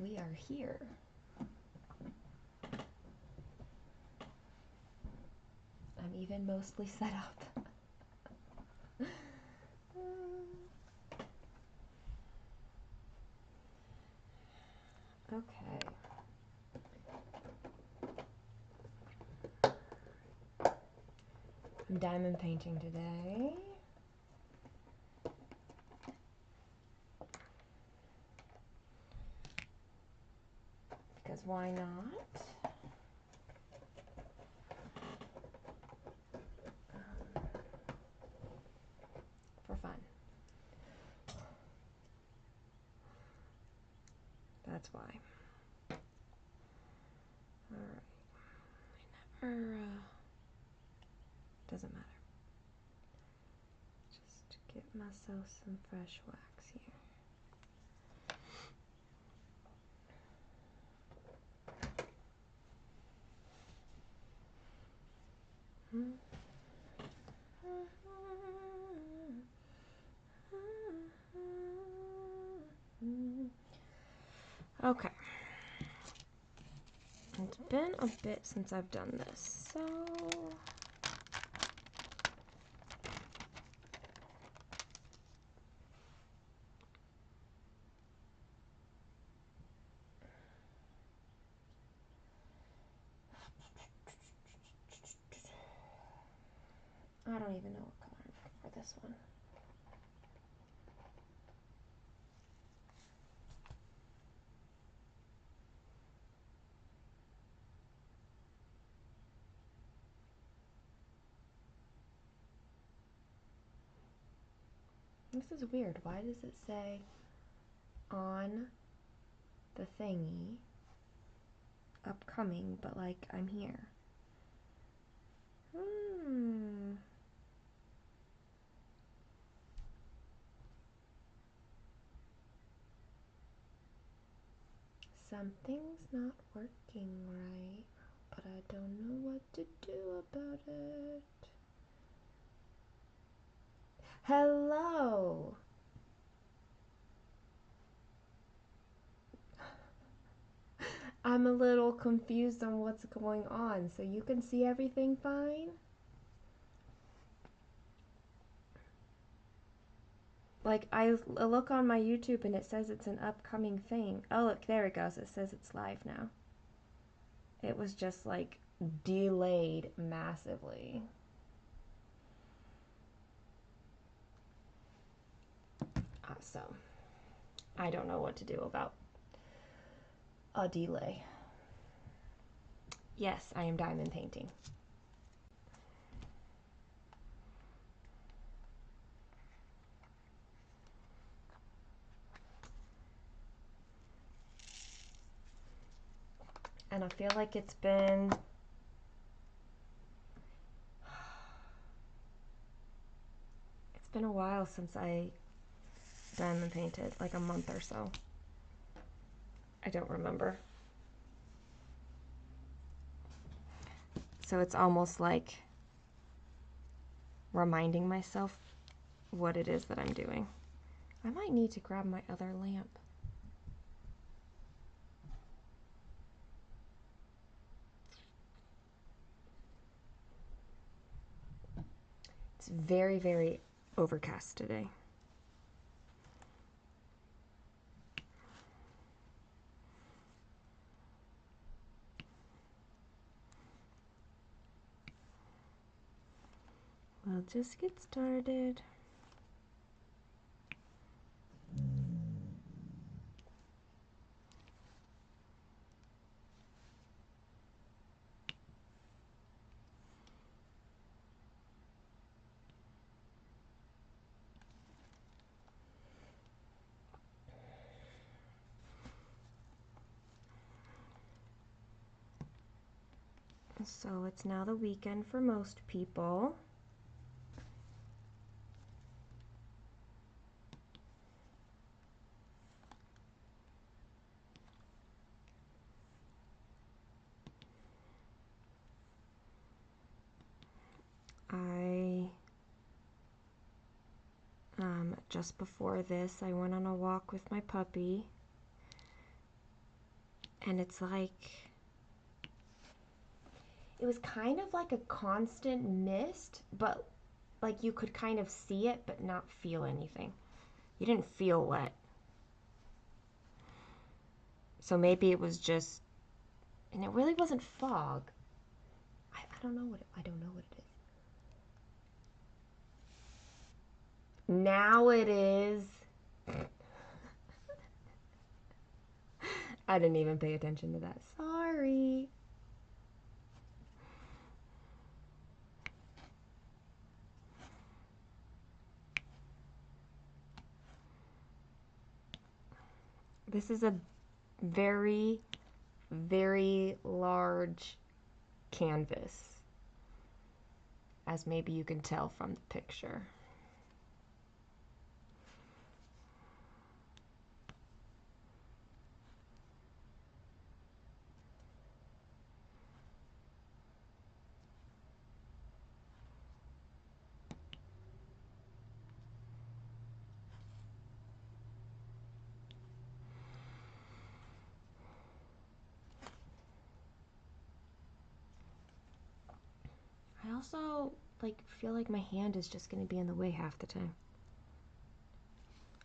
we are here. I'm even mostly set up. Okay. I'm diamond painting today. Because why not? For fun. That's why. Alright. I never, doesn't matter. Just get myself some fresh wax here. Okay. It's been a bit since I've done this, so I don't even know what color for this one. This is weird. Why does it say on the thingy upcoming, but like I'm here? Something's not working right, but I don't know what to do about it. Hello! I'm a little confused on what's going on, so you can see everything fine? Like, I look on my YouTube and it says it's an upcoming thing. Oh, look, there it goes. It says it's live now. It was just, like, delayed massively. So, I don't know what to do about a delay. Yes, I am diamond painting. And I feel like it's been a while since I diamond painted, like a month or so. I don't remember. So it's almost like reminding myself what it is that I'm doing. I might need to grab my other lamp. It's very, very overcast today. We'll just get started. So it's now the weekend for most people. Just before this, I went on a walk with my puppy. And it's like, it was kind of like a constant mist, but like you could kind of see it but not feel anything. You didn't feel wet. So maybe it was just, and it really wasn't fog. I don't know what I don't know what it is. Now it is. I didn't even pay attention to that. Sorry. This is a very, very large canvas, as maybe you can tell from the picture. I also feel like my hand is just going to be in the way half the time.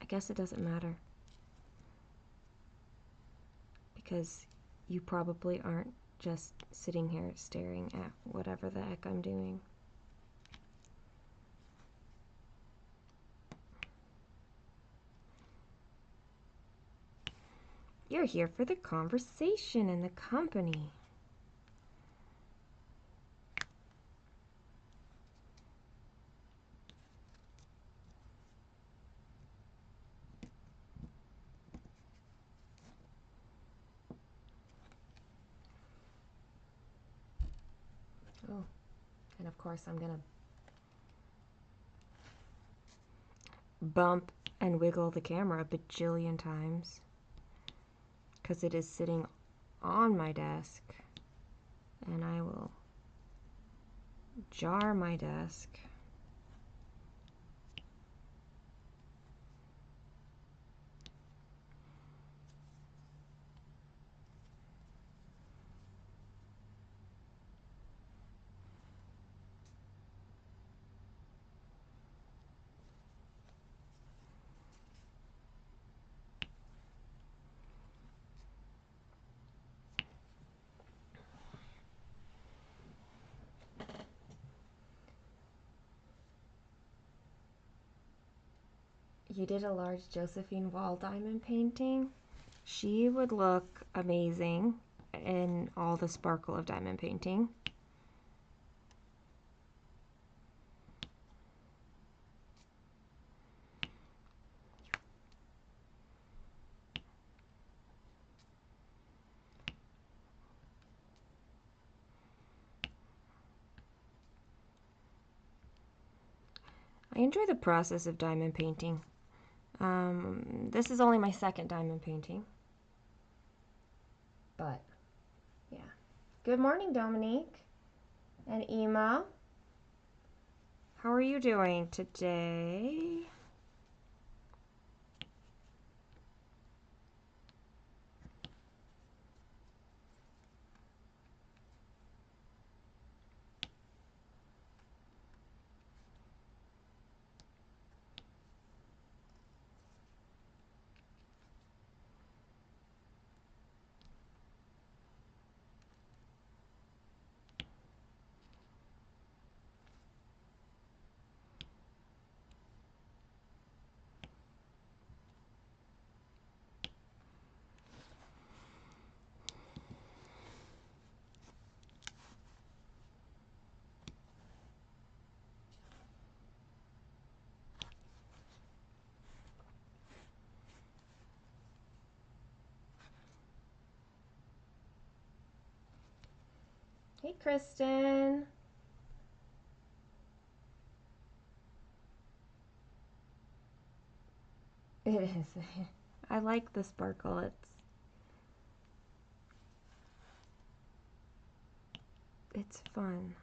I guess it doesn't matter, because you probably aren't just sitting here staring at whatever the heck I'm doing. You're here for the conversation and the company. Oh, and of course I'm gonna bump and wiggle the camera a bajillion times because it is sitting on my desk, and I will jar my desk. You did a large Josephine Wall diamond painting. She would look amazing in all the sparkle of diamond painting. I enjoy the process of diamond painting. This is only my second diamond painting. But, yeah. Good morning, Dominique and Ema. How are you doing today? Hey, Kristen. It is. I like the sparkle. It's fun.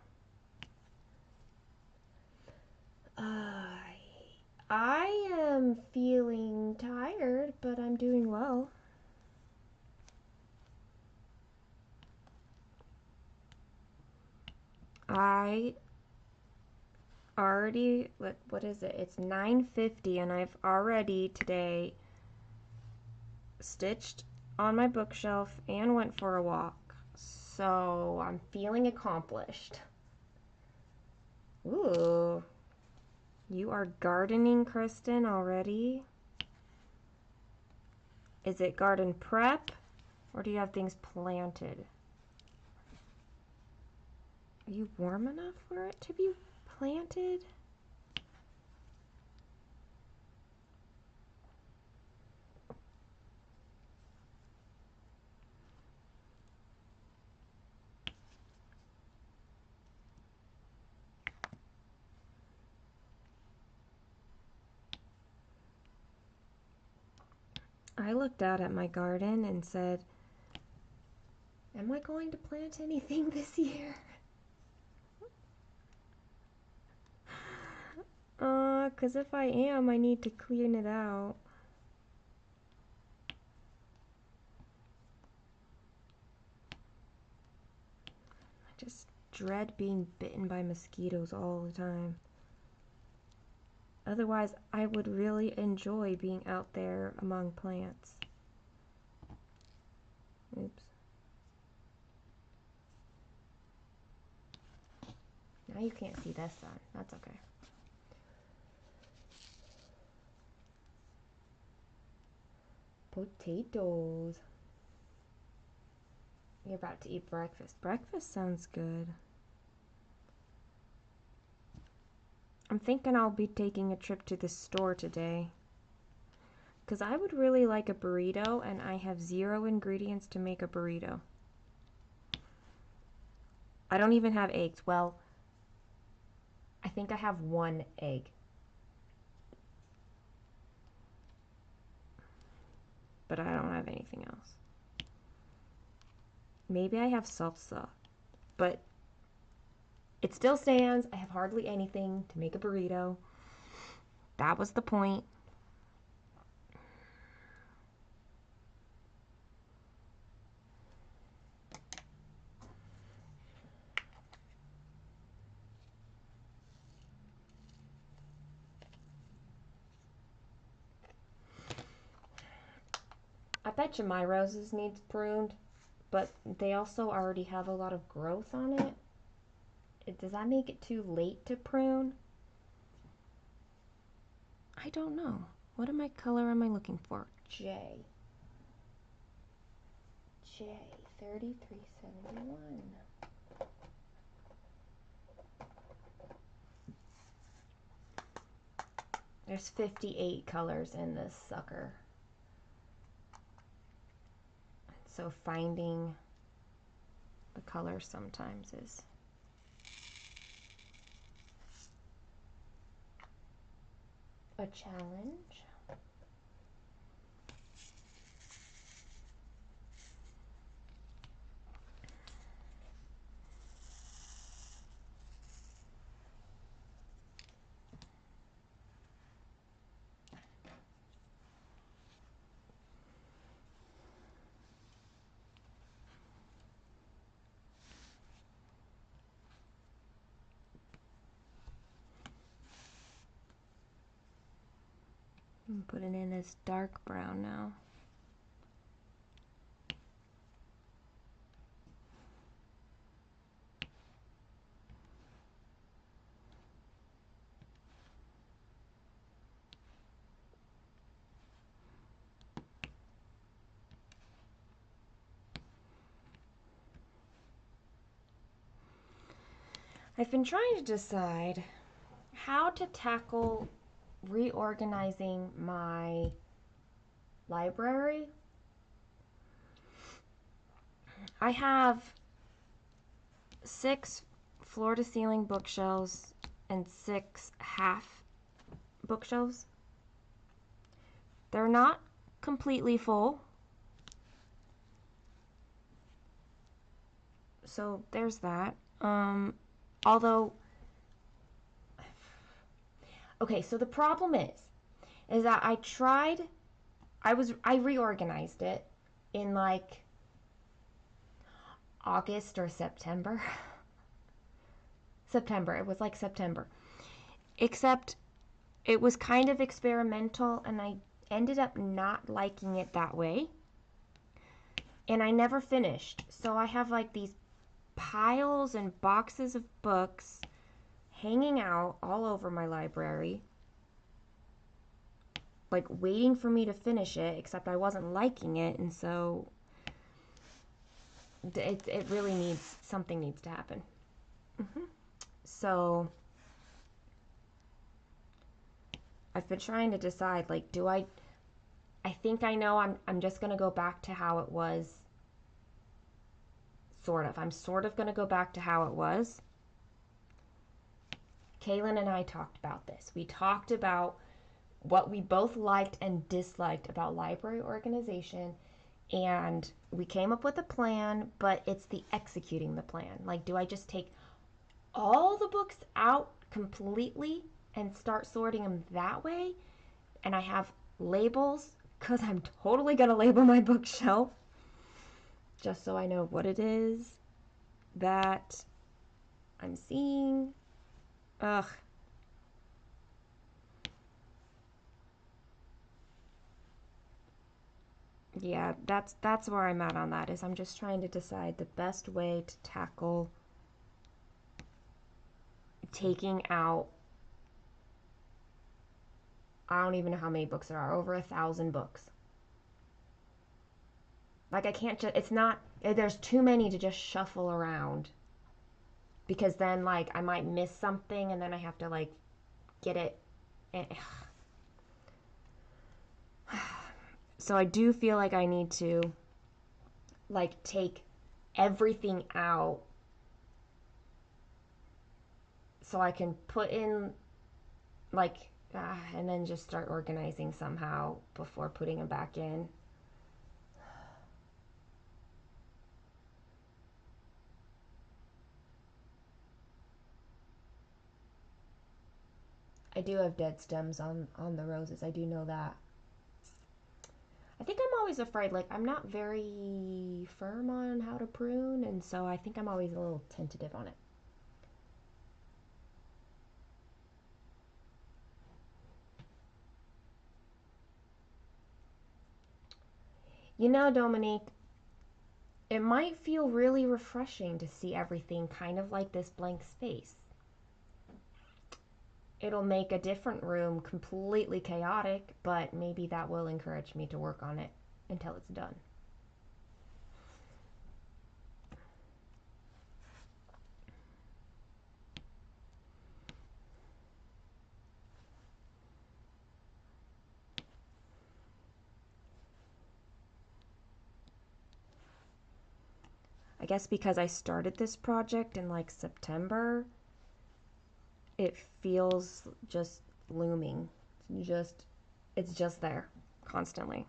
I am feeling tired, but I'm doing well. I already, what is it? It's 9:50 and I've already today stitched on my bookshelf and went for a walk. So I'm feeling accomplished. Ooh. You are gardening, Kristen, already? Is it garden prep or do you have things planted? Are you warm enough for it to be planted? I looked out at my garden and said, am I going to plant anything this year? 'Cause if I am, I need to clean it out. I just dread being bitten by mosquitoes all the time. Otherwise, I would really enjoy being out there among plants. Oops. Now you can't see this sun. That's okay. Potatoes. You're about to eat breakfast. Breakfast sounds good. I'm thinking I'll be taking a trip to the store today. Because I would really like a burrito, and I have 0 ingredients to make a burrito. I don't even have eggs. Well, I think I have 1 egg. But I don't have anything else. Maybe I have salsa. But it still stands. I have hardly anything to make a burrito. That was the point. I bet you my roses needs pruned, but they also already have a lot of growth on it. Does that make it too late to prune? I don't know. What color am I looking for? J. 3371. There's 58 colors in this sucker. So finding the color sometimes is a challenge. I'm putting in this dark brown now. I've been trying to decide how to tackle reorganizing my library. I have 6 floor-to-ceiling bookshelves and 6 half bookshelves. They're not completely full, so there's that. Although, okay, so the problem is that I reorganized it in like August or September. September. It was like September. Except it was kind of experimental, and I ended up not liking it that way. And I never finished. So I have like these piles and boxes of books hanging out all over my library, like waiting for me to finish it, except I wasn't liking it, and so it really needs, something needs to happen. So I've been trying to decide, like, I think I know I'm just going to go back to how it was, sort of. I'm sort of going to go back to how it was. Kaylin and I talked about this. We talked about what we both liked and disliked about library organization, and we came up with a plan, but it's the executing the plan. Like, do I just take all the books out completely and start sorting them that way? And I have labels, because I'm totally going to label my bookshelf just so I know what it is that I'm seeing. Ugh. Yeah, that's where I'm at on that, is I'm just trying to decide the best way to tackle taking out, I don't even know how many books there are, over 1,000 books. Like, I can't just, it's not, there's too many to just shuffle around, because then, like, I might miss something and then I have to, like, get it. So I do feel like I need to, like, take everything out so I can put in, like, and then just start organizing somehow before putting them back in. I do have dead stems on the roses. I do know that. I think I'm always afraid, like, I'm not very firm on how to prune, and so I think I'm always a little tentative on it. You know, Dominique, it might feel really refreshing to see everything kind of like this blank space. It'll make a different room completely chaotic, but maybe that will encourage me to work on it until it's done. I guess because I started this project in like September, it feels just looming. It's just there constantly.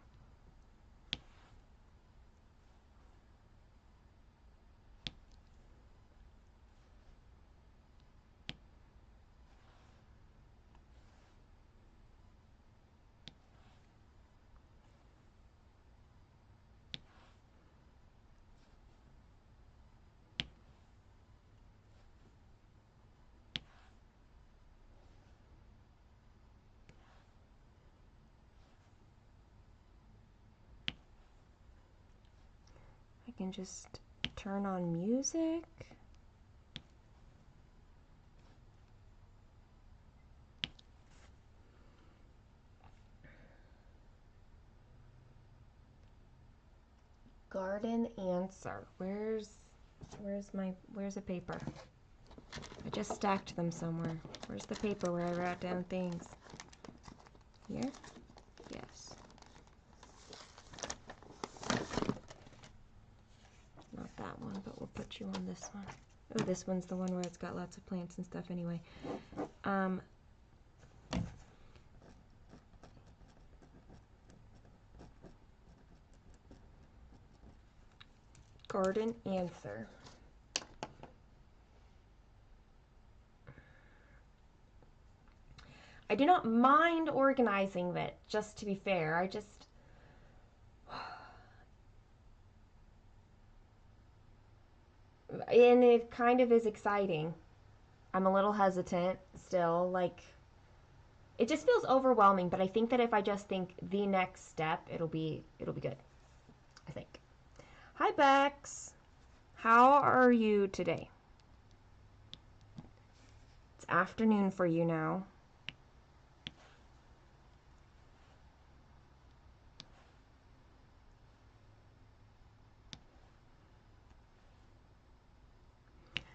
I can just turn on music. Garden answer. Where's a paper? I just stacked them somewhere. Where's the paper where I wrote down things? Here? Yes. Not that one, but we'll put you on this one. Oh, this one's the one where it's got lots of plants and stuff anyway. Garden answer. I do not mind organizing it, just to be fair. And it kind of is exciting. I'm a little hesitant still. Like, it just feels overwhelming, but I think that if I just think the next step, it'll be good. I think. Hi Bex. How are you today? It's afternoon for you now.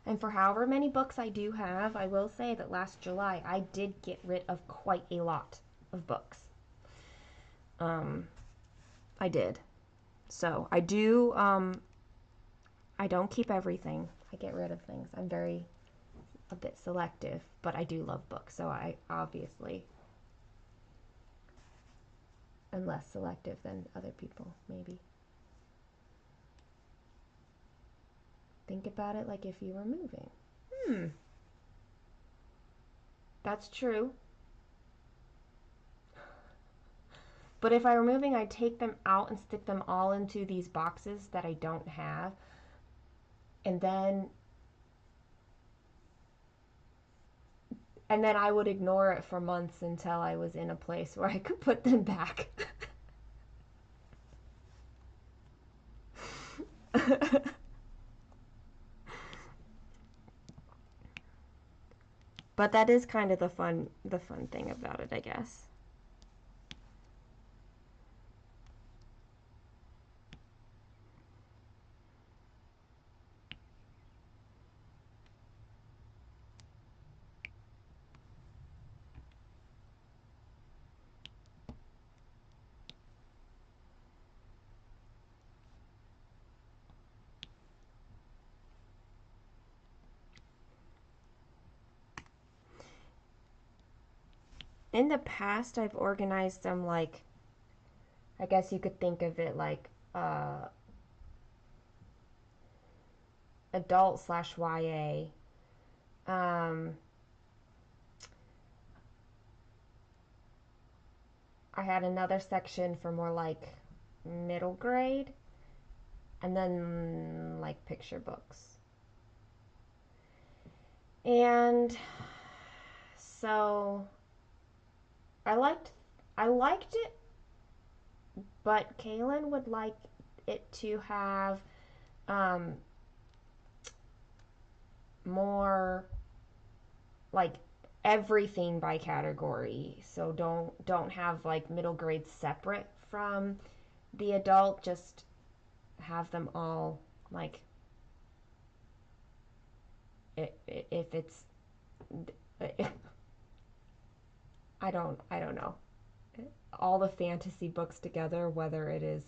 And for however many books I do have, I will say that last July I did get rid of quite a lot of books. I did. So I do, I don't keep everything. I get rid of things. I'm a bit selective, but I do love books, so I obviously am less selective than other people, maybe. Think about it like if you were moving. That's true. But if I were moving, I'd take them out and stick them all into these boxes that I don't have. And then I would ignore it for months until I was in a place where I could put them back. But that is kind of the fun thing about it, I guess. In the past, I've organized them like, I guess you could think of it like adult slash YA. I had another section for more like middle grade, and then like picture books. And so I liked it, but Kaylin would like it to have um, more like everything by category. So don't have like middle grade separate from the adult. Just have them all like if it's I don't know, all the fantasy books together, whether it is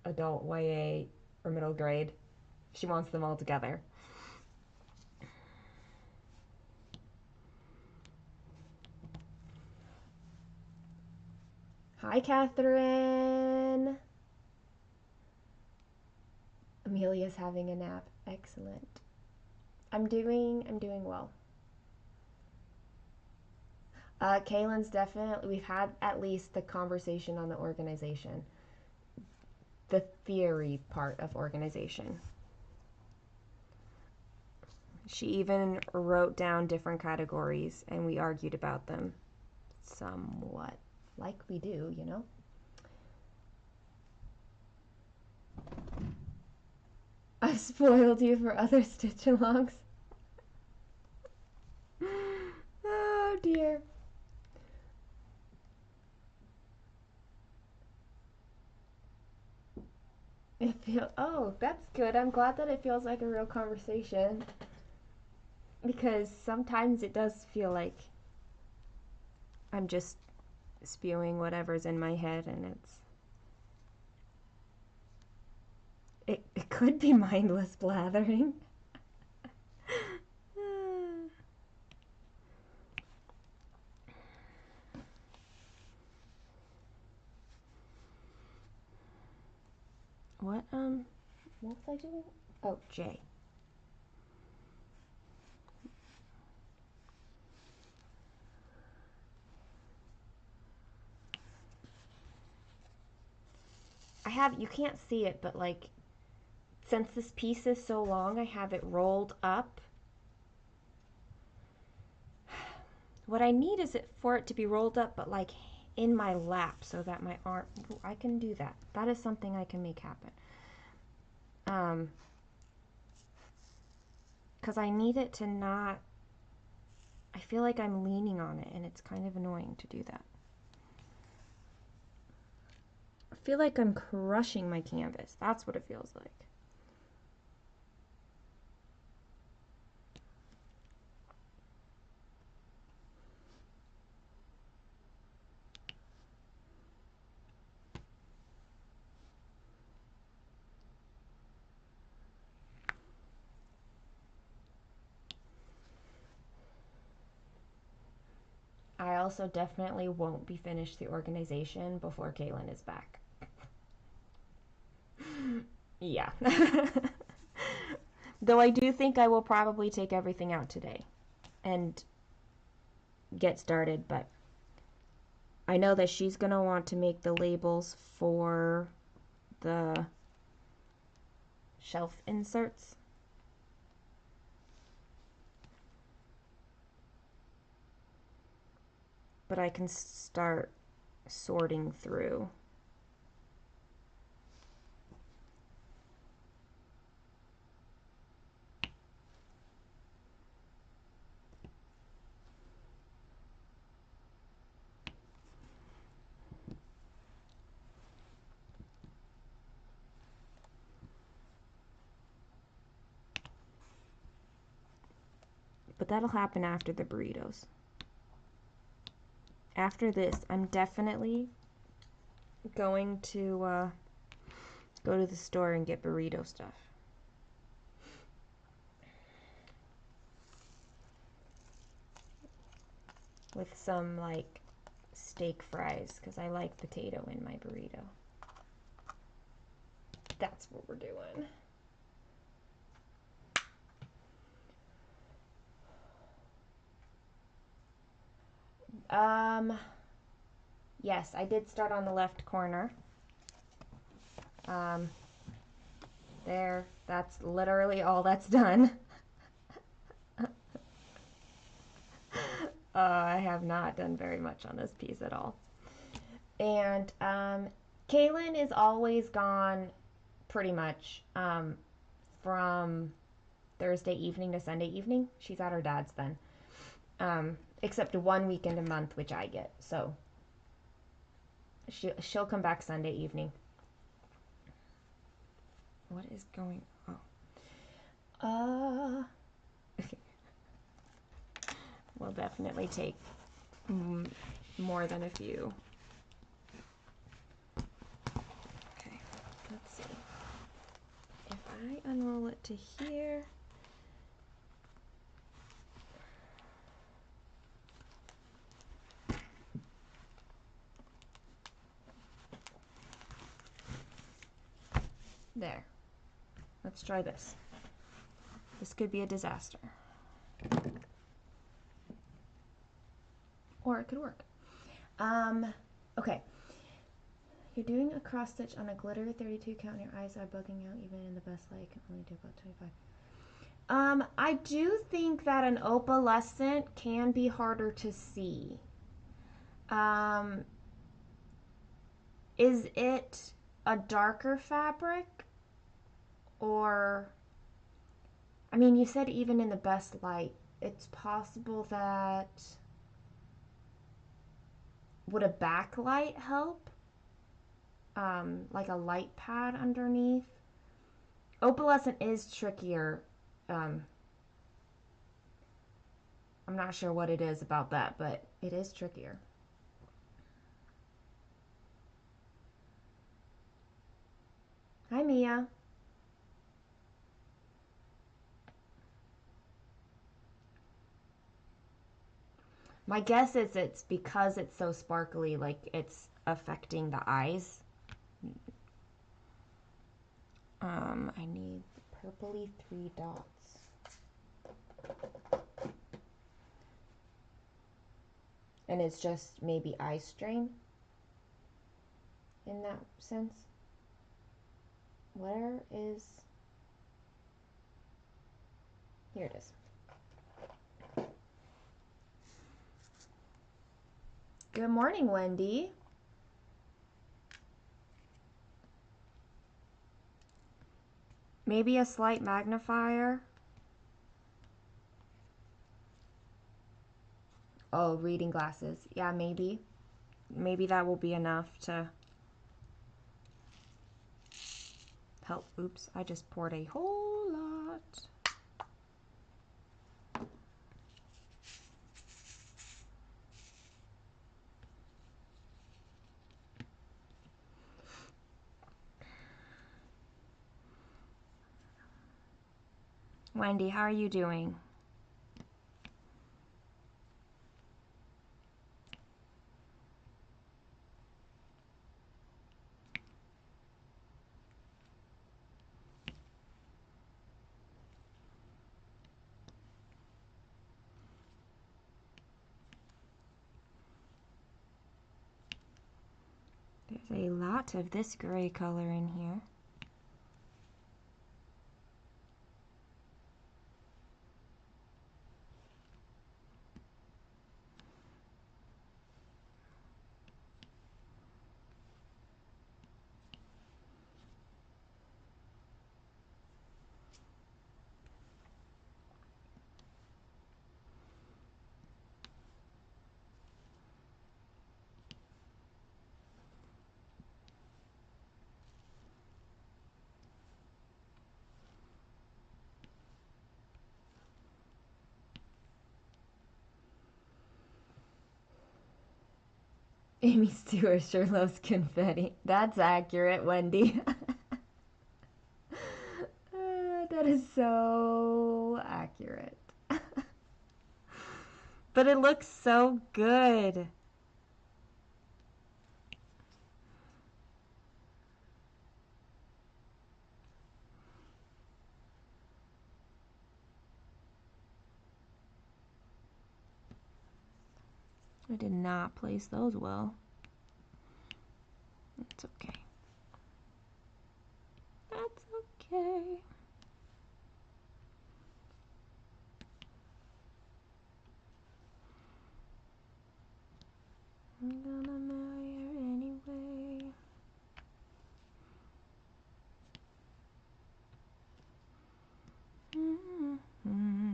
adult YA or middle grade. She wants them all together. Hi, Catherine. Amelia's having a nap. Excellent. I'm doing well. Kaylin's definitely, we've had at least the conversation on the organization, the theory part of organization. She even wrote down different categories and we argued about them somewhat, like we do, you know? I've spoiled you for other stitch alongs. Oh dear. Oh, that's good. I'm glad that it feels like a real conversation. Because sometimes it does feel like I'm just spewing whatever's in my head, and it could be mindless blathering. What was I doing? Oh, J. You can't see it, but like, since this piece is so long, I have it rolled up what I need is for it to be rolled up, but like in my lap so that my arm, I can do that. That is something I can make happen. Because I need it to not, I feel like I'm leaning on it and it's kind of annoying to do that. I feel like I'm crushing my canvas. That's what it feels like. I also definitely won't be finished the organization before Kaylin is back. Yeah. Though I do think I will probably take everything out today and get started, but I know that she's going to want to make the labels for the shelf inserts. But I can start sorting through. But that'll happen after the burritos. After this, I'm definitely going to go to the store and get burrito stuff. With some like steak fries, because I like potato in my burrito. That's what we're doing. Yes, I did start on the left corner. There, that's literally all that's done. I have not done very much on this piece at all. And Kaylin is always gone pretty much from Thursday evening to Sunday evening. She's at her dad's then. Except 1 weekend a month, which I get. So she'll come back Sunday evening. What is going on? Okay. We'll definitely take more than a few. Okay, let's see. If I unroll it to here, there. Let's try this. This could be a disaster. Or it could work. Okay. You're doing a cross stitch on a glitter 32 count and your eyes are bugging out even in the best light. Can only do about 25. I do think that an opalescent can be harder to see. Is it a darker fabric? Or, I mean, you said even in the best light. It's possible that, would a backlight help? Like a light pad underneath. Opalescent is trickier. I'm not sure what it is about that, but it is trickier. Hi, Mia. My guess is it's because it's so sparkly, like it's affecting the eyes. I need purpley 3 dots. And it's just maybe eye strain in that sense. Where is... Here it is. Good morning, Wendy. Maybe a slight magnifier. Oh, reading glasses. Yeah, maybe. Maybe that will be enough to help. Oops, I just poured a whole lot. Wendy, how are you doing? There's a lot of this gray color in here. Amy Stewart sure loves confetti. That's accurate, Wendy. That is so accurate. But it looks so good. I did not place those well. That's okay. That's okay. I'm gonna marry her anyway. Mm-hmm.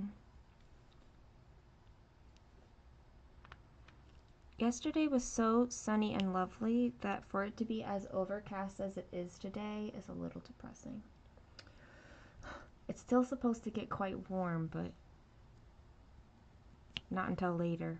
Yesterday was so sunny and lovely that for it to be as overcast as it is today is a little depressing. It's still supposed to get quite warm, but not until later.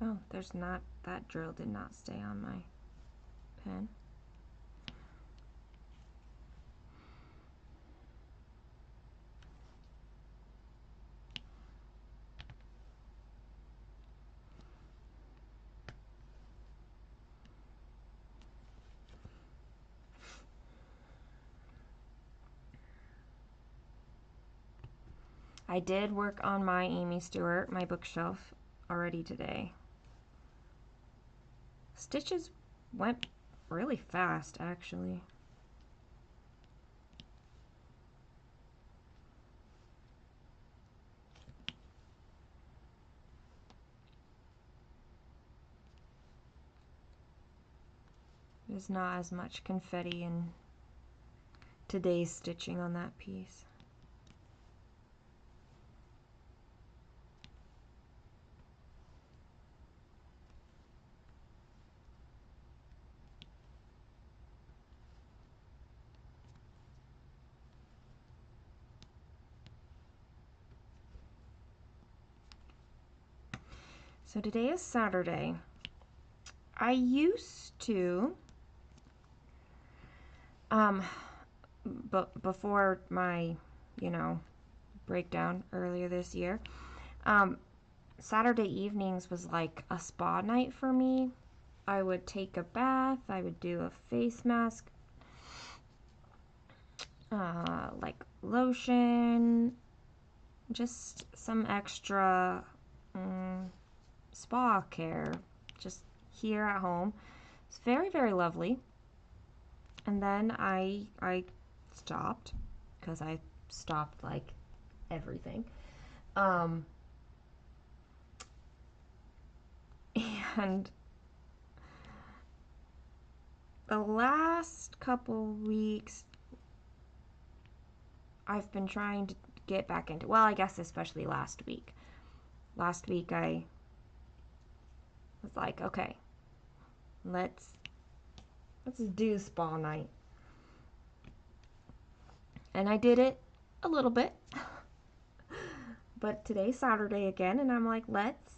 Oh, there's not, that drill did not stay on my pen. I did work on my Amy Stewart, my bookshelf, already today. Stitches went really fast, actually. There's not as much confetti in today's stitching on that piece. So today is Saturday. I used to, but before my, breakdown earlier this year, Saturday evenings was like a spa night for me. I would take a bath, I would do a face mask, like lotion, just some extra spa care just here at home. It's very, very lovely. And then I stopped because I stopped like everything. And the last couple weeks I've been trying to get back into, well, I guess especially last week. Last week I was like, okay, let's do spa night. And I did it a little bit. But today's Saturday again, and I'm like, let's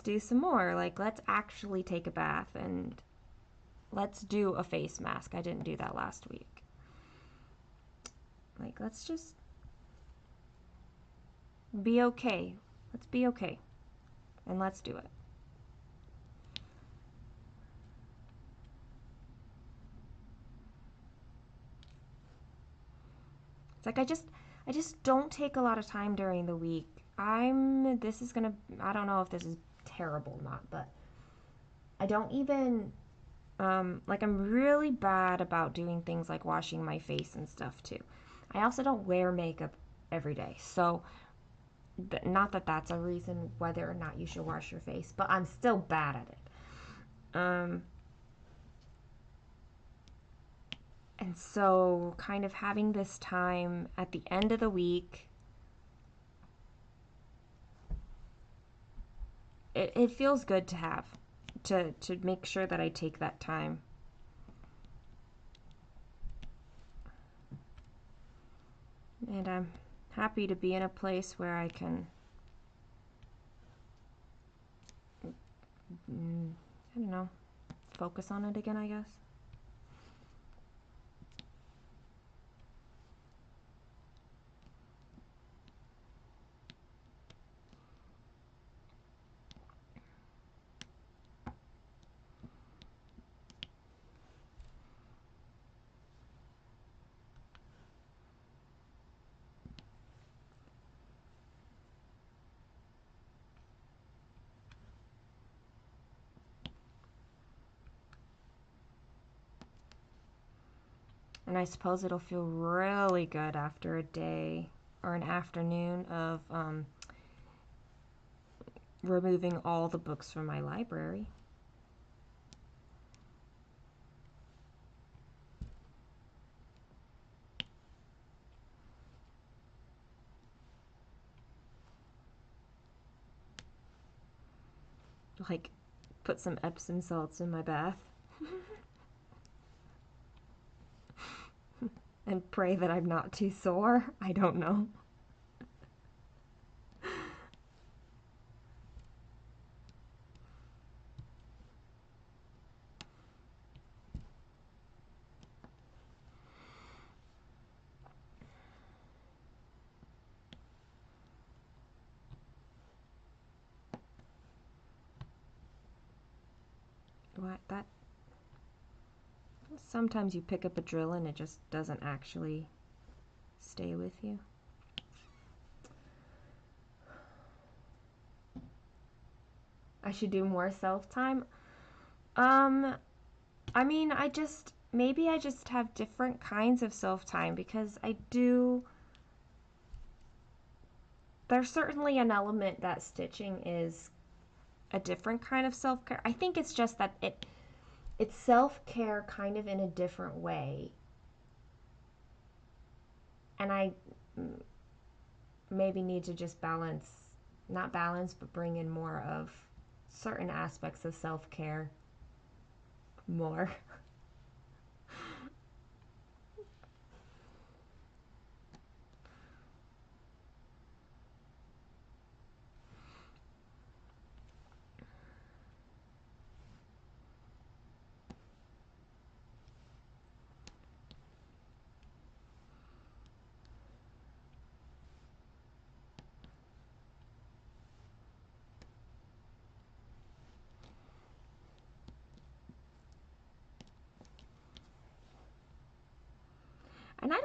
do some more. Like, let's actually take a bath and let's do a face mask. I didn't do that last week. Like, let's just be okay. Let's be okay. And let's do it. It's like I just don't take a lot of time during the week. I don't know if this is terrible or not, but I don't even, like, I'm really bad about doing things like washing my face and stuff too. I also don't wear makeup every day, so not that that's a reason whether or not you should wash your face, but I'm still bad at it. And so kind of having this time at the end of the week, it feels good to have, to make sure that I take that time. And I'm happy to be in a place where I can, I don't know, focus on it again, I guess. And I suppose it'll feel really good after a day or an afternoon of removing all the books from my library. Like, put some Epsom salts in my bath. And pray that I'm not too sore. I don't know. What? That... Sometimes you pick up a drill and it just doesn't actually stay with you. I should do more self-time. I mean, maybe I just have different kinds of self-time because there's certainly an element that stitching is a different kind of self-care. I think it's just that it's self-care kind of in a different way. And I maybe need to just not balance, but bring in more of certain aspects of self-care more. And I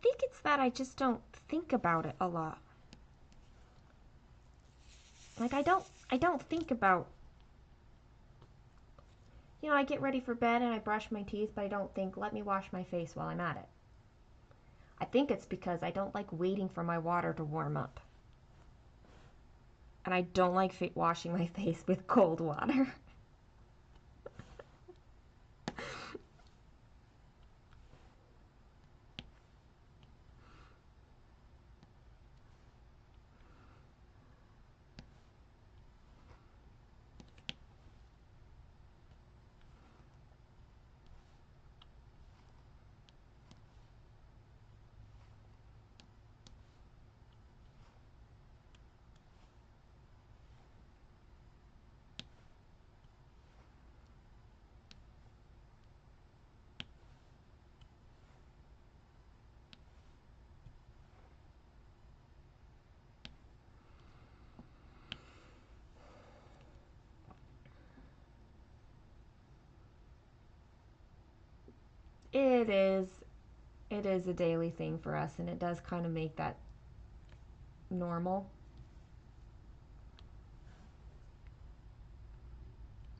think it's that I just don't think about it a lot. Like, I don't think about, you know, I get ready for bed and I brush my teeth, but I don't think, let me wash my face while I'm at it. I think it's because I don't like waiting for my water to warm up. And I don't like washing my face with cold water. It is. It is a daily thing for us, and it does kind of make that normal.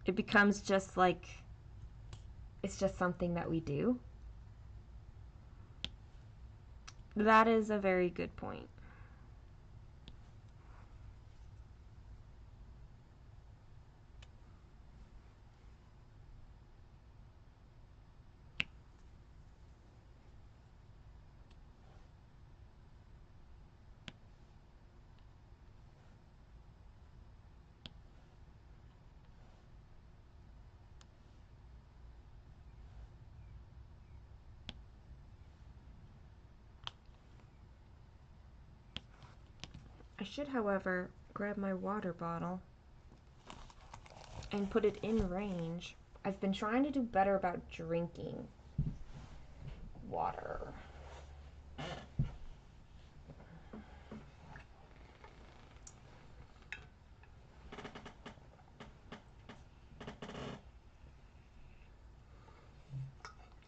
It becomes just like, it's just something that we do. That is a very good point. I should, however, grab my water bottle and put it in range. I've been trying to do better about drinking water.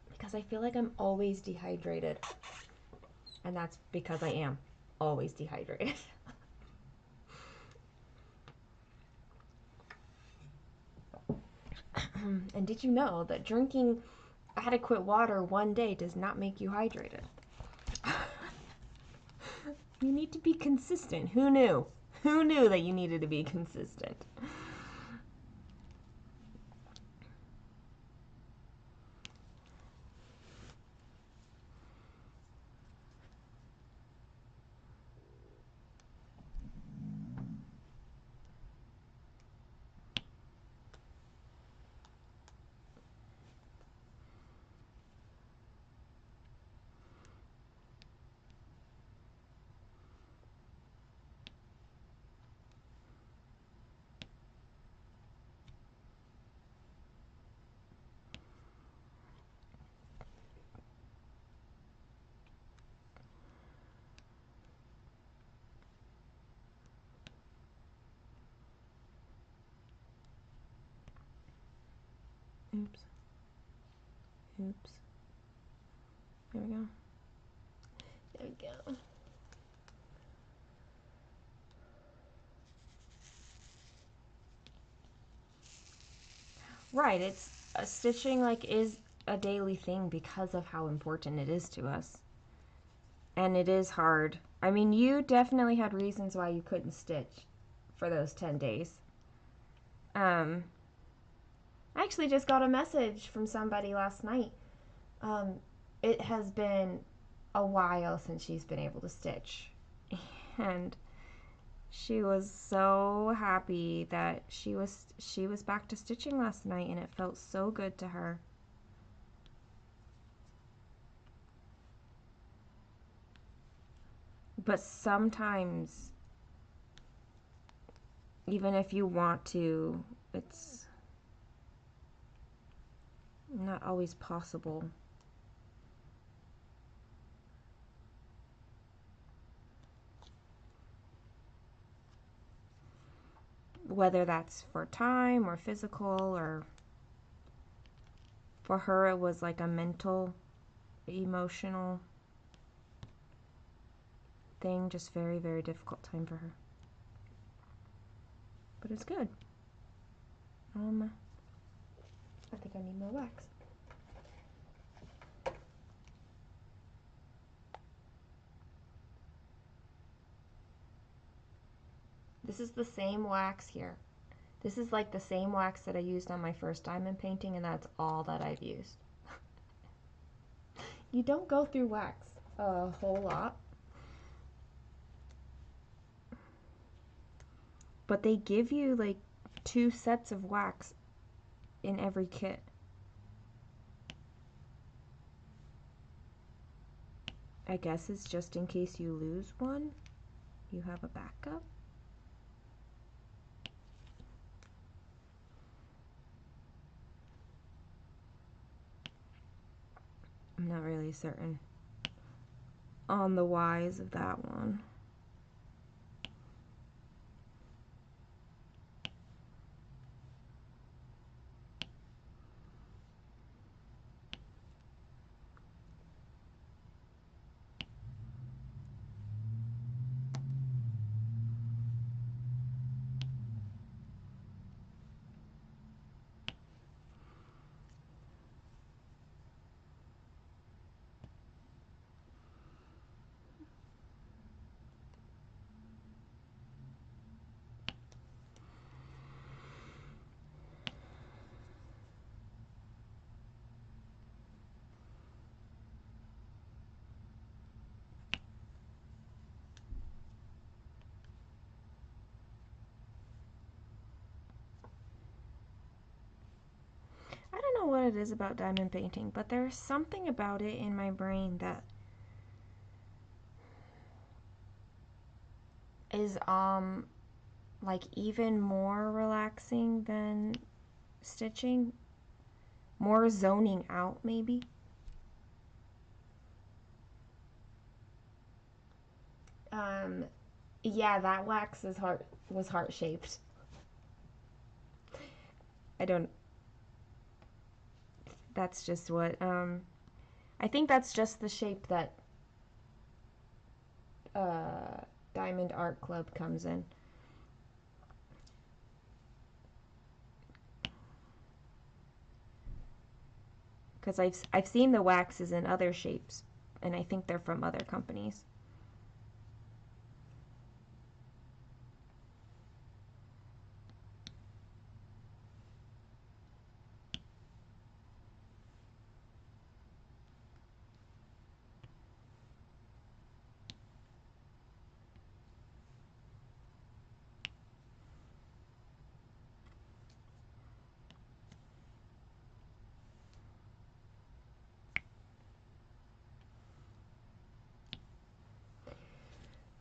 Because I feel like I'm always dehydrated. And that's because I am always dehydrated. And did you know that drinking adequate water one day does not make you hydrated? You need to be consistent. Who knew? Who knew that you needed to be consistent? Oops. Oops. There we go. There we go. Right, it's stitching like is a daily thing because of how important it is to us. And it is hard. I mean, you definitely had reasons why you couldn't stitch for those 10 days. I actually just got a message from somebody last night. It has been a while since she's been able to stitch. And she was so happy that she was back to stitching last night, and it felt so good to her. But sometimes, even if you want to, it's not always possible. Whether that's for time or physical, or for her it was like a mental, emotional thing, just very, very difficult time for her. but it's good. I think I need more wax. This is the same wax here. This is like the same wax that I used on my first diamond painting, and that's all that I've used. You don't go through wax a whole lot, but they give you like 2 sets of wax in every kit. I guess it's just in case you lose one, you have a backup. I'm not really certain on the whys of that one. I don't know what it is about diamond painting, but there's something about it in my brain that is like even more relaxing than stitching, more zoning out maybe. Yeah, that wax is was heart shaped. I don't, that's just what I think that's just the shape that Diamond Art Club comes in. Because I've seen the waxes in other shapes, and I think they're from other companies.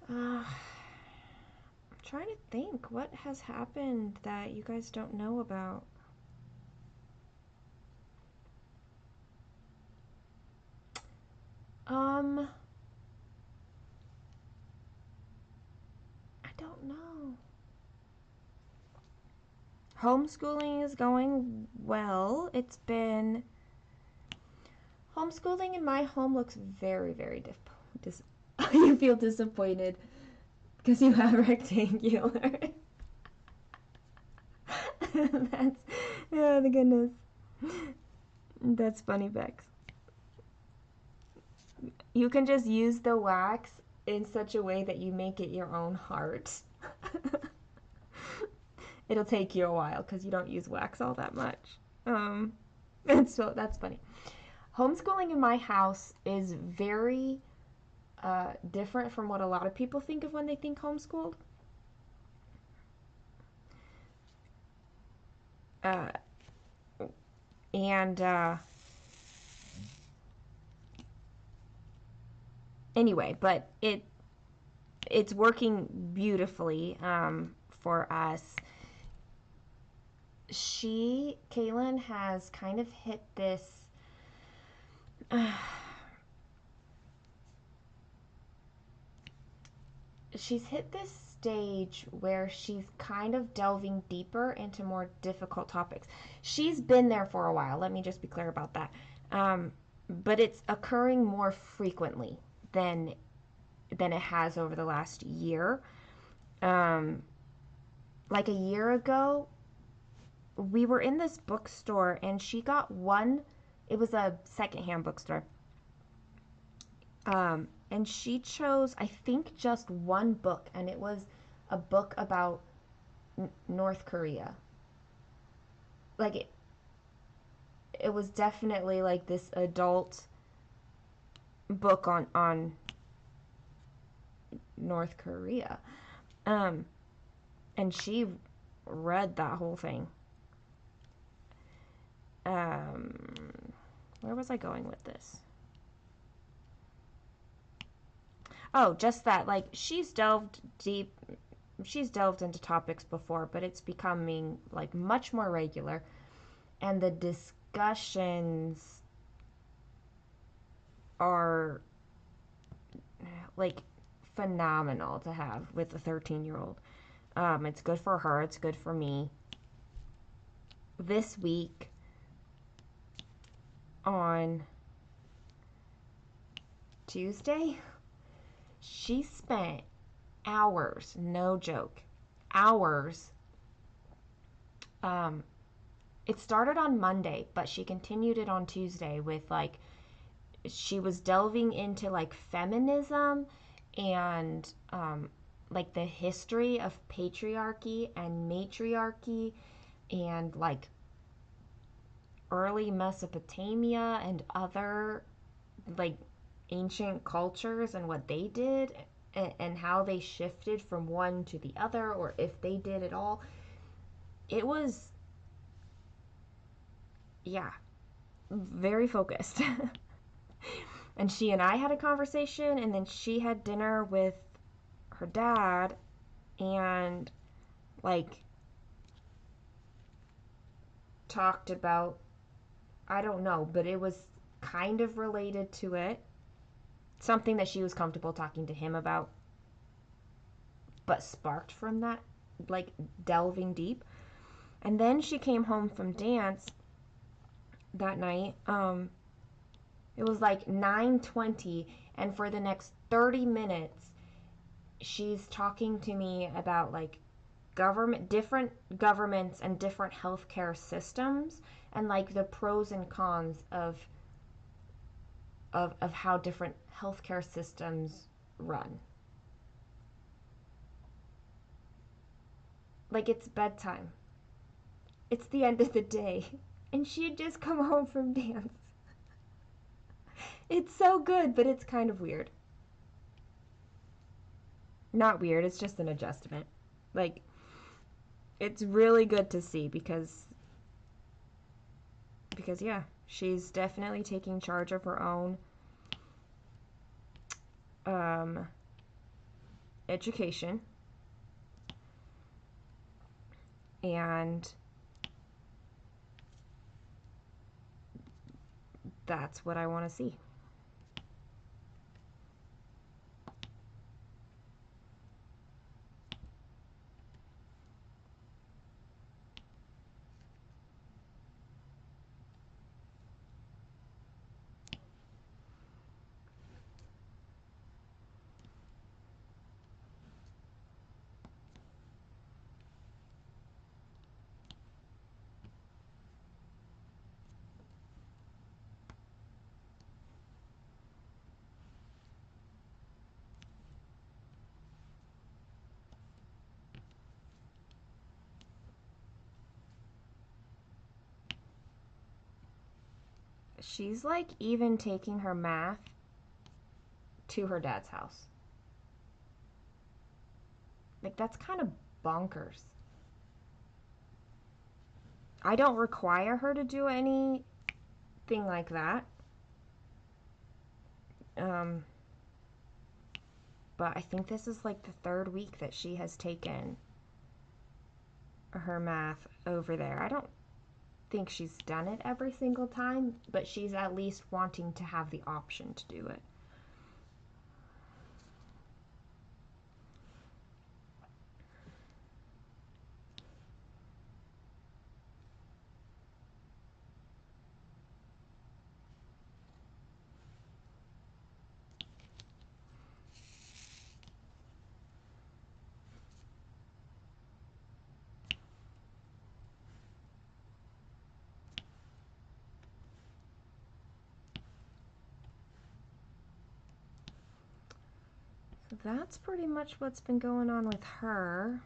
I'm trying to think what has happened that you guys don't know about. I don't know. Homeschooling is going well. It's been homeschooling in my home looks very, very difficult. You feel disappointed because you have rectangular. That's, oh the goodness. That's funny, Bex. You can just use the wax in such a way that you make it your own heart. It'll take you a while because you don't use wax all that much. And so that's funny. Homeschooling in my house is very different from what a lot of people think of when they think homeschooled. Anyway, but it's working beautifully for us. Kaylin has kind of hit this she's hit this stage where she's kind of delving deeper into more difficult topics. She's been there for a while, let me just be clear about that. But it's occurring more frequently than it has over the last year. like a year ago, we were in this bookstore and she got one, it was a secondhand bookstore. And she chose, I think, just one book, and it was a book about North Korea. Like it was definitely like this adult book on North Korea. Um, and she read that whole thing. Um, where was I going with this? Oh, just that, like, she's delved into topics before, but it's becoming, like, much more regular. And the discussions are, like, phenomenal to have with a 13-year-old. It's good for her, it's good for me. This week, on Tuesday, she spent hours, no joke, hours. Um, it started on Monday, but she continued it on Tuesday with like, she was delving into like feminism and like the history of patriarchy and matriarchy and like early Mesopotamia and other like ancient cultures and what they did and how they shifted from one to the other or if they did at all. It was, yeah, very focused. And she and I had a conversation, and then she had dinner with her dad, and like talked about, I don't know, but it was kind of related to it. Something that she was comfortable talking to him about, but sparked from that, like delving deep. And then she came home from dance that night. It was like 9:20, and for the next 30 minutes, she's talking to me about like different governments and different healthcare systems and like the pros and cons of how different healthcare systems run. Like it's bedtime. It's the end of the day. And she had just come home from dance. It's so good, but it's kind of weird. Not weird, it's just an adjustment. Like, it's really good to see because yeah, she's definitely taking charge of her own um, education, and that's what I want to see. She's like even taking her math to her dad's house. Like, that's kind of bonkers. I don't require her to do anything like that. Um, but I think this is like the third week that she has taken her math over there. I don't think she's done it every single time, but she's at least wanting to have the option to do it. that's pretty much what's been going on with her.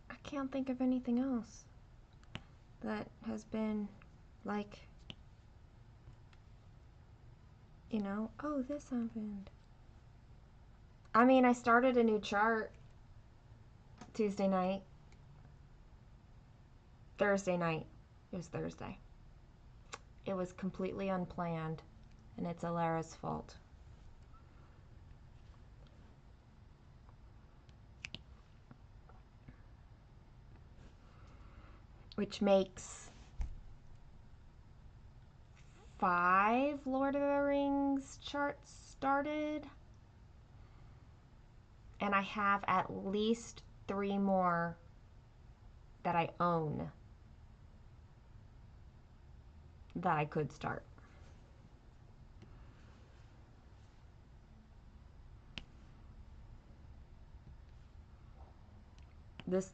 I can't think of anything else that has been like, you know, oh, this happened. I mean, I started a new chart Tuesday night. Thursday night. It was Thursday. It was completely unplanned, and it's Alara's fault. Which makes 5 Lord of the Rings charts started. And I have at least 3 more that I own that I could start.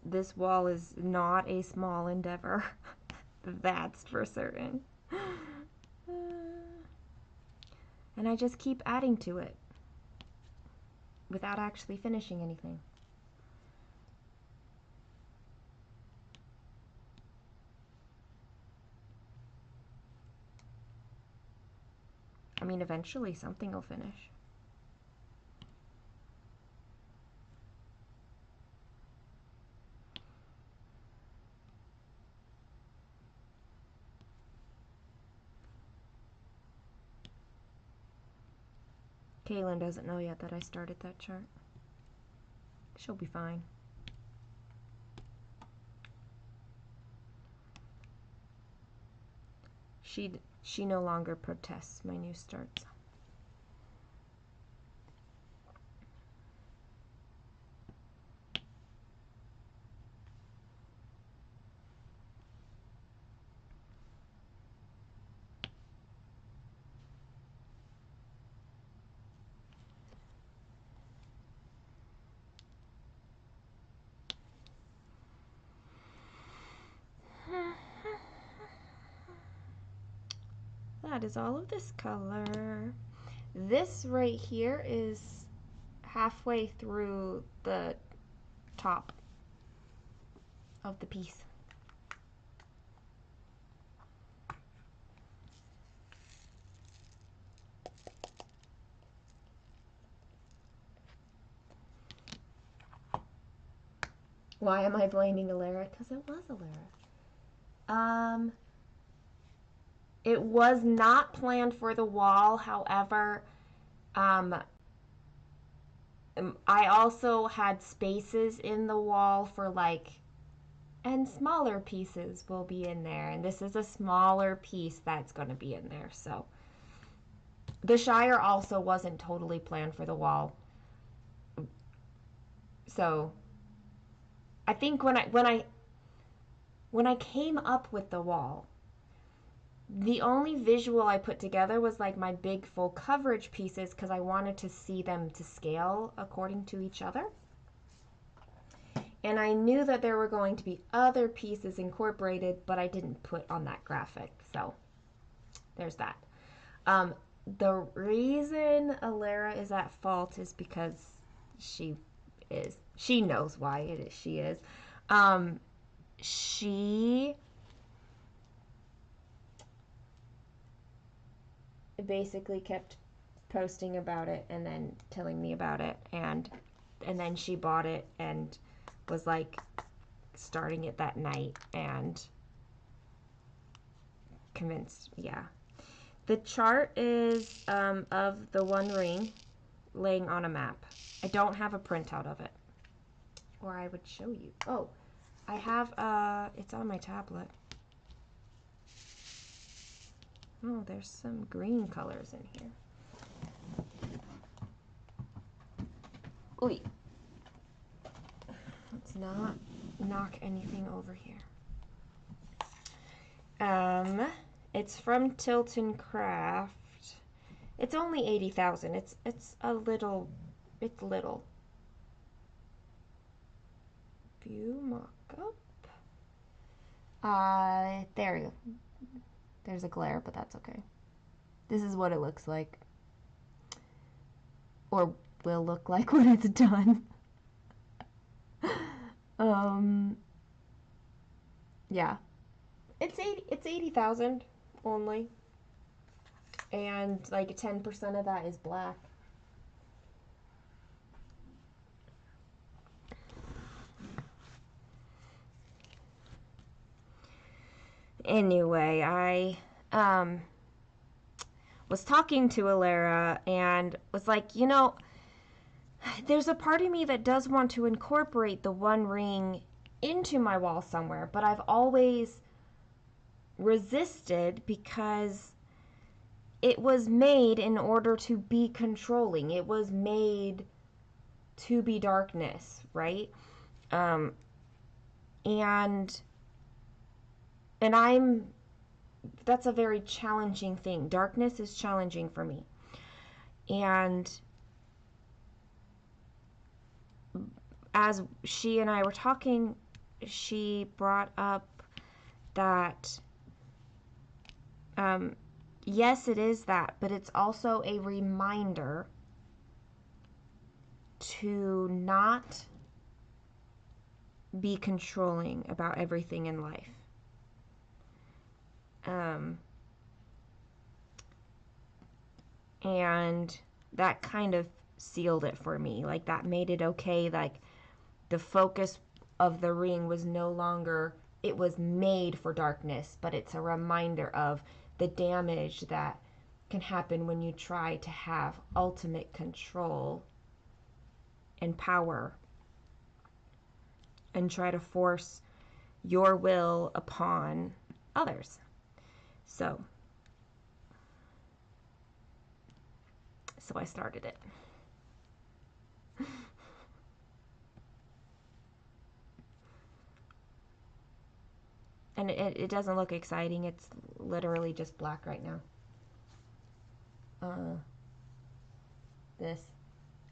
This wall is not a small endeavor. That's for certain. And I just keep adding to it without actually finishing anything. I mean, eventually something will finish. Kaylin doesn't know yet that I started that chart. She'll be fine. She no longer protests my new starts. That is all of this color. This right here is halfway through the top of the piece. Why am I blaming Alara? Because it was Alara. It was not planned for the wall, however, I also had spaces in the wall for like, and smaller pieces will be in there, and this is a smaller piece that's going to be in there. So the Shire also wasn't totally planned for the wall. So I think when I came up with the wall, the only visual I put together was like my big full coverage pieces because I wanted to see them to scale according to each other. And I knew that there were going to be other pieces incorporated, but I didn't put on that graphic. So there's that. The reason Alara is at fault is because she knows why it is she is. She basically kept posting about it and then telling me about it, and then she bought it, and was like starting it that night and convinced, yeah. The chart is of the One Ring laying on a map. I don't have a printout of it, or I would show you. Oh, I have, it's on my tablet. Oh, there's some green colors in here. Ooh. Let's not knock anything over here. It's from Tilton Craft. It's only 80,000. It's a little, it's little. View mock-up. There you go. There's a glare, but that's okay. This is what it looks like. Or will look like when it's done. Yeah. It's 80,000 only. And like 10% of that is black. Anyway, I was talking to Alara and was like, you know, there's a part of me that does want to incorporate the One Ring into my wall somewhere, but I've always resisted because it was made in order to be controlling. It was made to be darkness, right? And that's a very challenging thing. Darkness is challenging for me. And as she and I were talking, she brought up that, yes, it is that, but it's also a reminder to not be controlling about everything in life. And that kind of sealed it for me. Like, that made it okay. Like, the focus of the ring was no longer, it was made for darkness, but it's a reminder of the damage that can happen when you try to have ultimate control and power and try to force your will upon others. So I started it. And it doesn't look exciting. It's literally just black right now.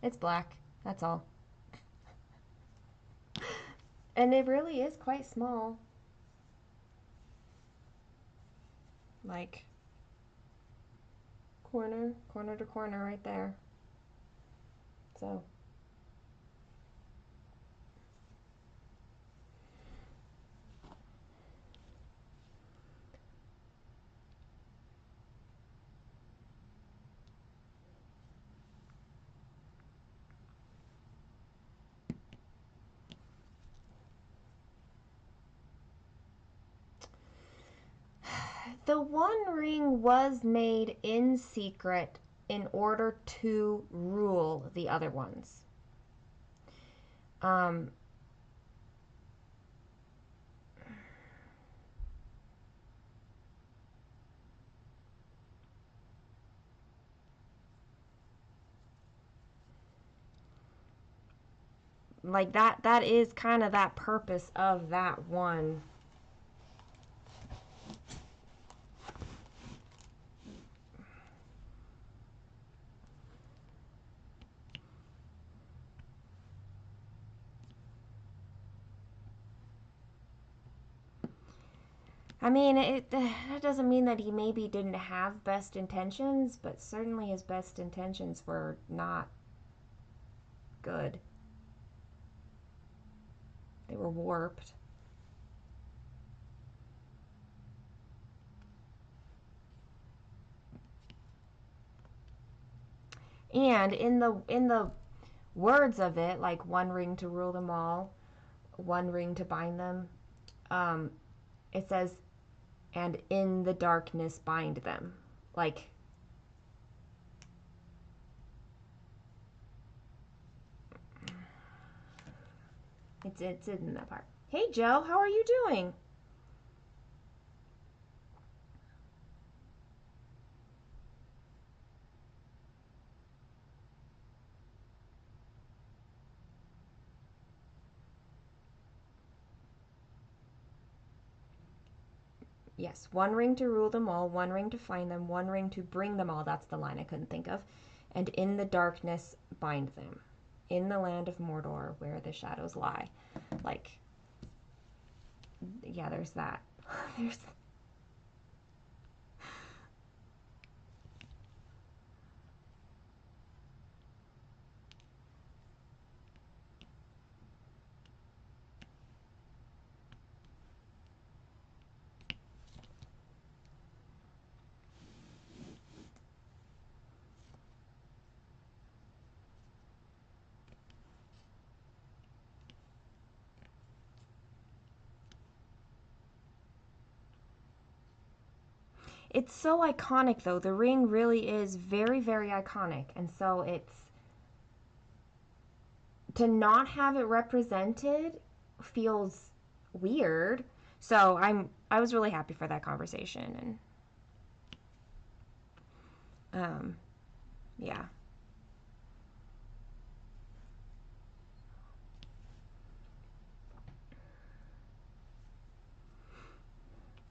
It's black. That's all. And it really is quite small. Like, corner to corner right there. So. The One Ring was made in secret in order to rule the other ones. Like that is kind of that purpose of that one. I mean, that doesn't mean that he maybe didn't have best intentions, but certainly his best intentions were not good. They were warped. And in the words of it, like one ring to rule them all, one ring to bind them. It says, and in the darkness bind them. Like, it's in that part. Hey Joe, how are you doing? Yes, one ring to rule them all, one ring to find them, one ring to bring them all. That's the line I couldn't think of. And in the darkness bind them. In the land of Mordor where the shadows lie. Like, yeah, there's that. There's It's so iconic though. The ring really is very, very iconic. And so it's to not have it represented feels weird. So I was really happy for that conversation and yeah.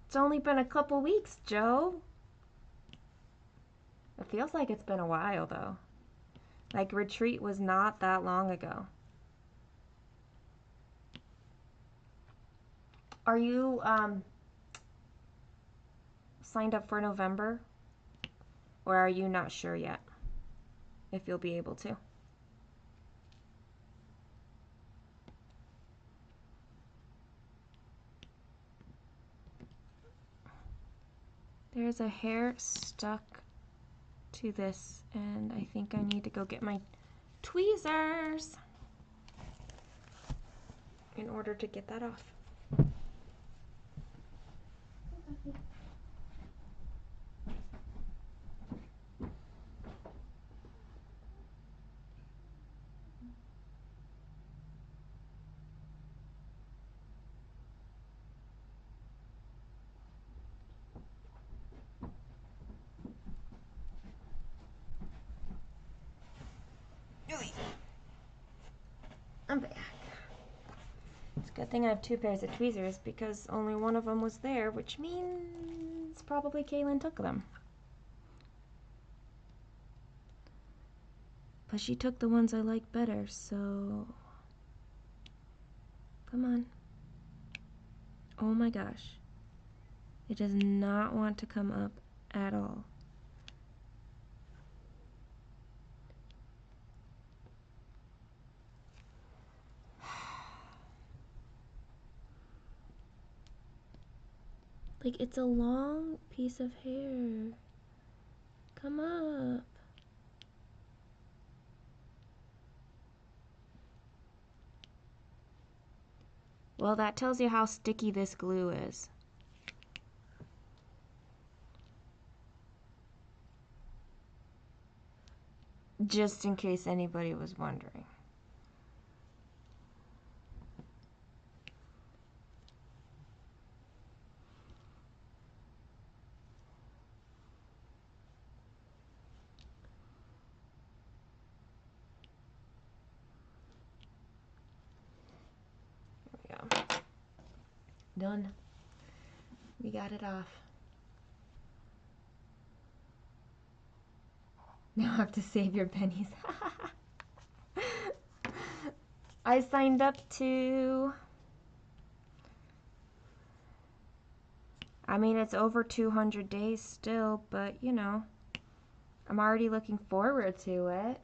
It's only been a couple weeks, Joe. It feels like it's been a while though. Like retreat was not that long ago. Are you signed up for November? Or are you not sure yet if you'll be able to? There's a hair stuck to this and I think I need to go get my tweezers in order to get that off. I'm back. It's a good thing I have two pairs of tweezers because only one of them was there, which means probably Kaylin took them. But she took the ones I like better, so come on. Oh my gosh. It does not want to come up at all. Like, it's a long piece of hair. Come up. Well, that tells you how sticky this glue is. Just in case anybody was wondering. There we go. Done. We got it off. Now I have to save your pennies. I signed up to... I mean, it's over 200 days still, but you know, I'm already looking forward to it.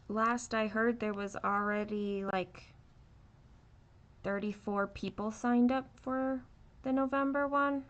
Last I heard, there was already like 34 people signed up for the November one.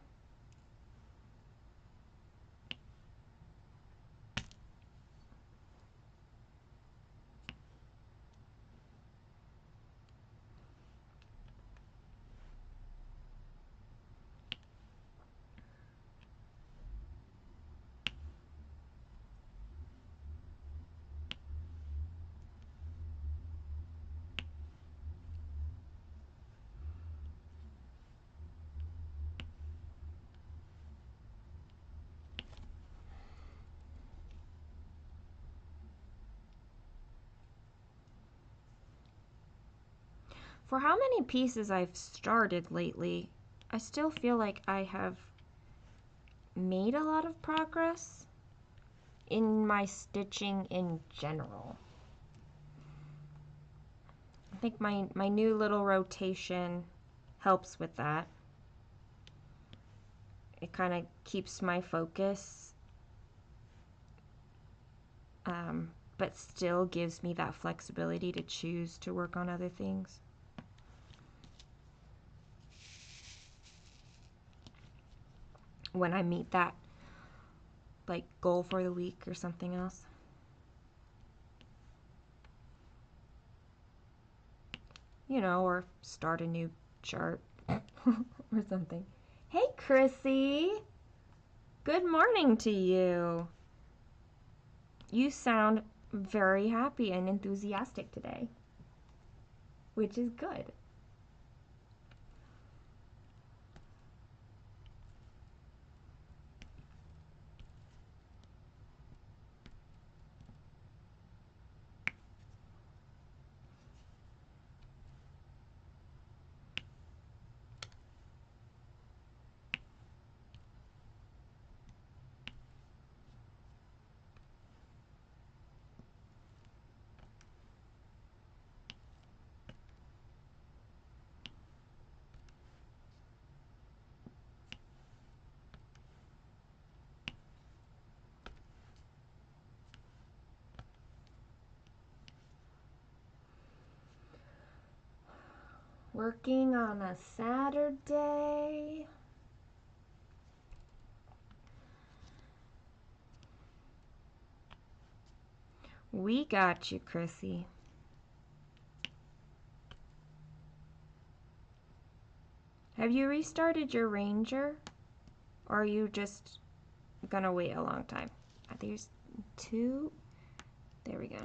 For how many pieces I've started lately, I still feel like I have made a lot of progress in my stitching in general. I think my new little rotation helps with that. It kind of keeps my focus, but still gives me that flexibility to choose to work on other things. When I meet that like goal for the week or something else. You know, or start a new chart or something. Hey Chrissy, good morning to you. You sound very happy and enthusiastic today, which is good. Working on a Saturday. We got you, Chrissy. Have you restarted your Ranger? Or are you just gonna wait a long time? There's 2. There we go.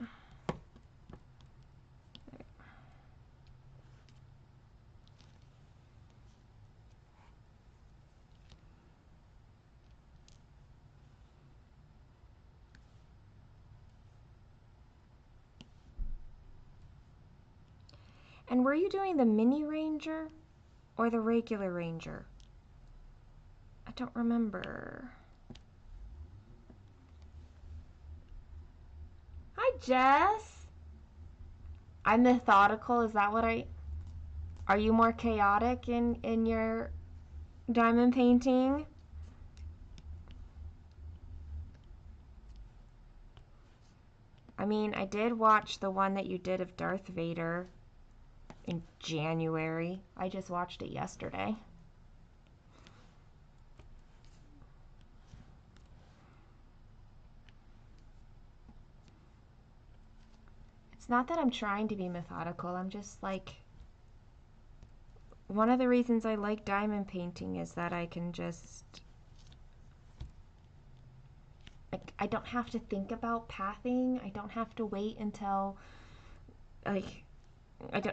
And were you doing the mini Ranger or the regular Ranger? I don't remember. Hi, Jess. I'm methodical. Is that what are you more chaotic in your diamond painting? I mean, I did watch the one that you did of Darth Vader in January. I just watched it yesterday. It's not that I'm trying to be methodical. I'm just like, one of the reasons I like diamond painting is that I can just, like, I don't have to think about pathing. I don't have to wait until, like,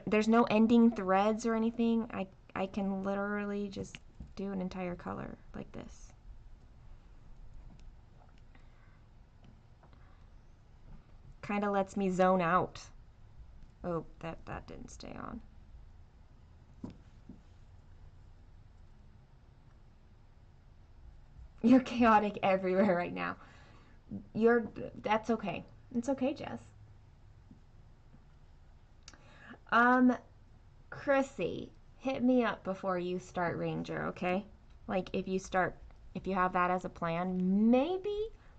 there's no ending threads or anything. I can literally just do an entire color like this. Kind of lets me zone out. Oh, that didn't stay on. You're chaotic everywhere right now. That's okay. It's okay, Jess. Chrissy, hit me up before you start Ranger, okay? Like if you have that as a plan,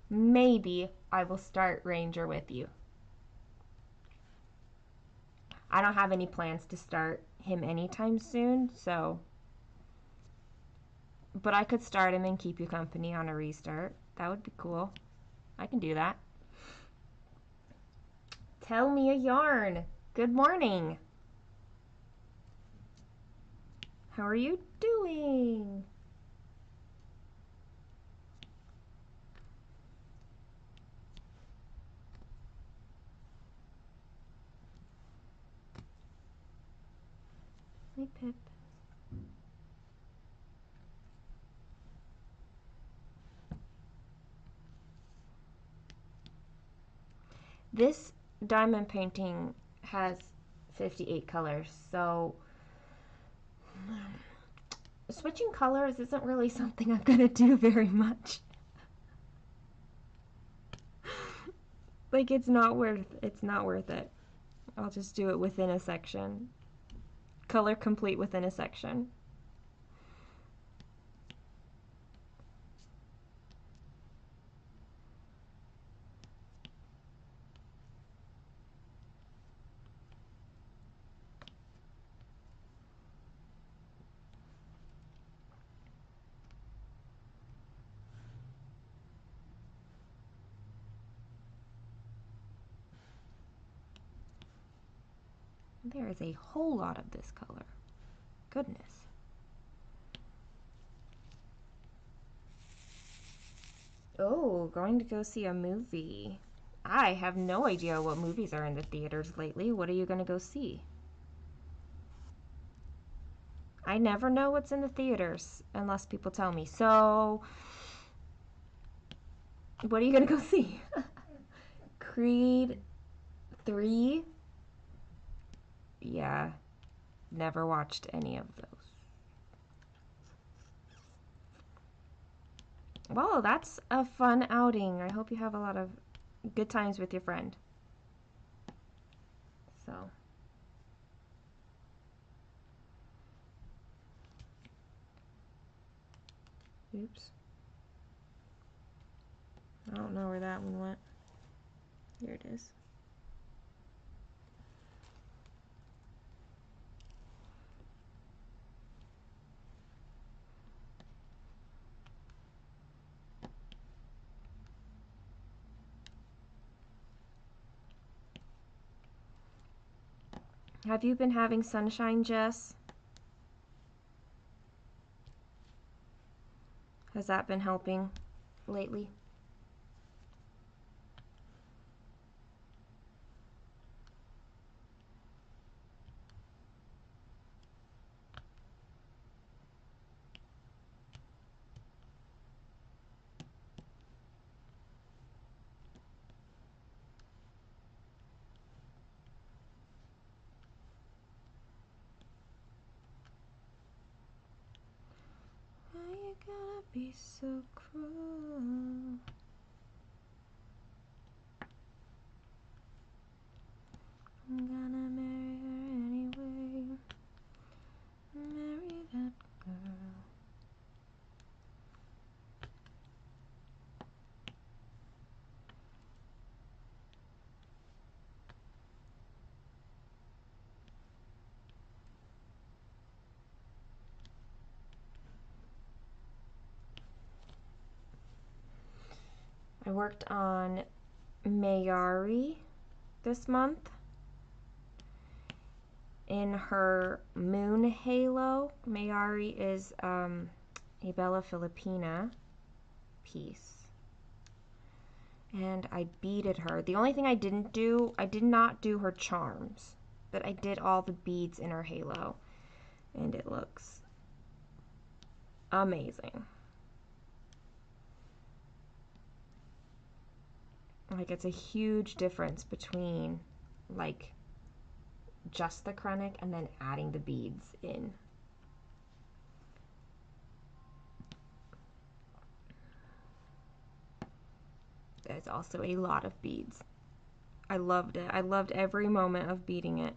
maybe I will start Ranger with you. I don't have any plans to start him anytime soon, so. But I could start him and keep you company on a restart. That would be cool. I can do that. Tell me a yarn. Good morning. How are you doing? Hi, Pip. This diamond painting has 58 colors, so switching colors isn't really something I'm gonna do very much. Like, it's not worth it. I'll just do it within a section. Color complete within a section. There is a whole lot of this color. Goodness. Oh, going to go see a movie. I have no idea what movies are in the theaters lately. What are you going to go see? I never know what's in the theaters unless people tell me. So, what are you going to go see? Creed 3? Yeah, never watched any of those. Well, that's a fun outing. I hope you have a lot of good times with your friend. So. Oops. I don't know where that one went. Here it is. Have you been having sunshine, Jess? Has that been helping lately? Why you gotta be so cruel? I'm gonna marry her anyway. Marry that girl. I worked on Mayari this month in her moon halo. Mayari is a Bella Filipina piece. And I beaded her. The only thing I did not do her charms, but I did all the beads in her halo. And it looks amazing. Like, it's a huge difference between like just the Krennic and then adding the beads in. There's also a lot of beads. I loved it. I loved every moment of beading it.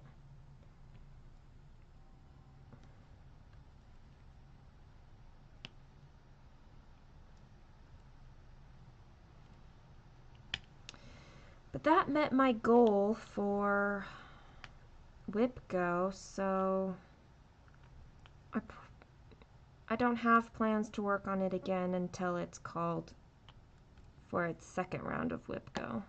But that met my goal for WhipGo, so I don't have plans to work on it again until it's called for its second round of whip go.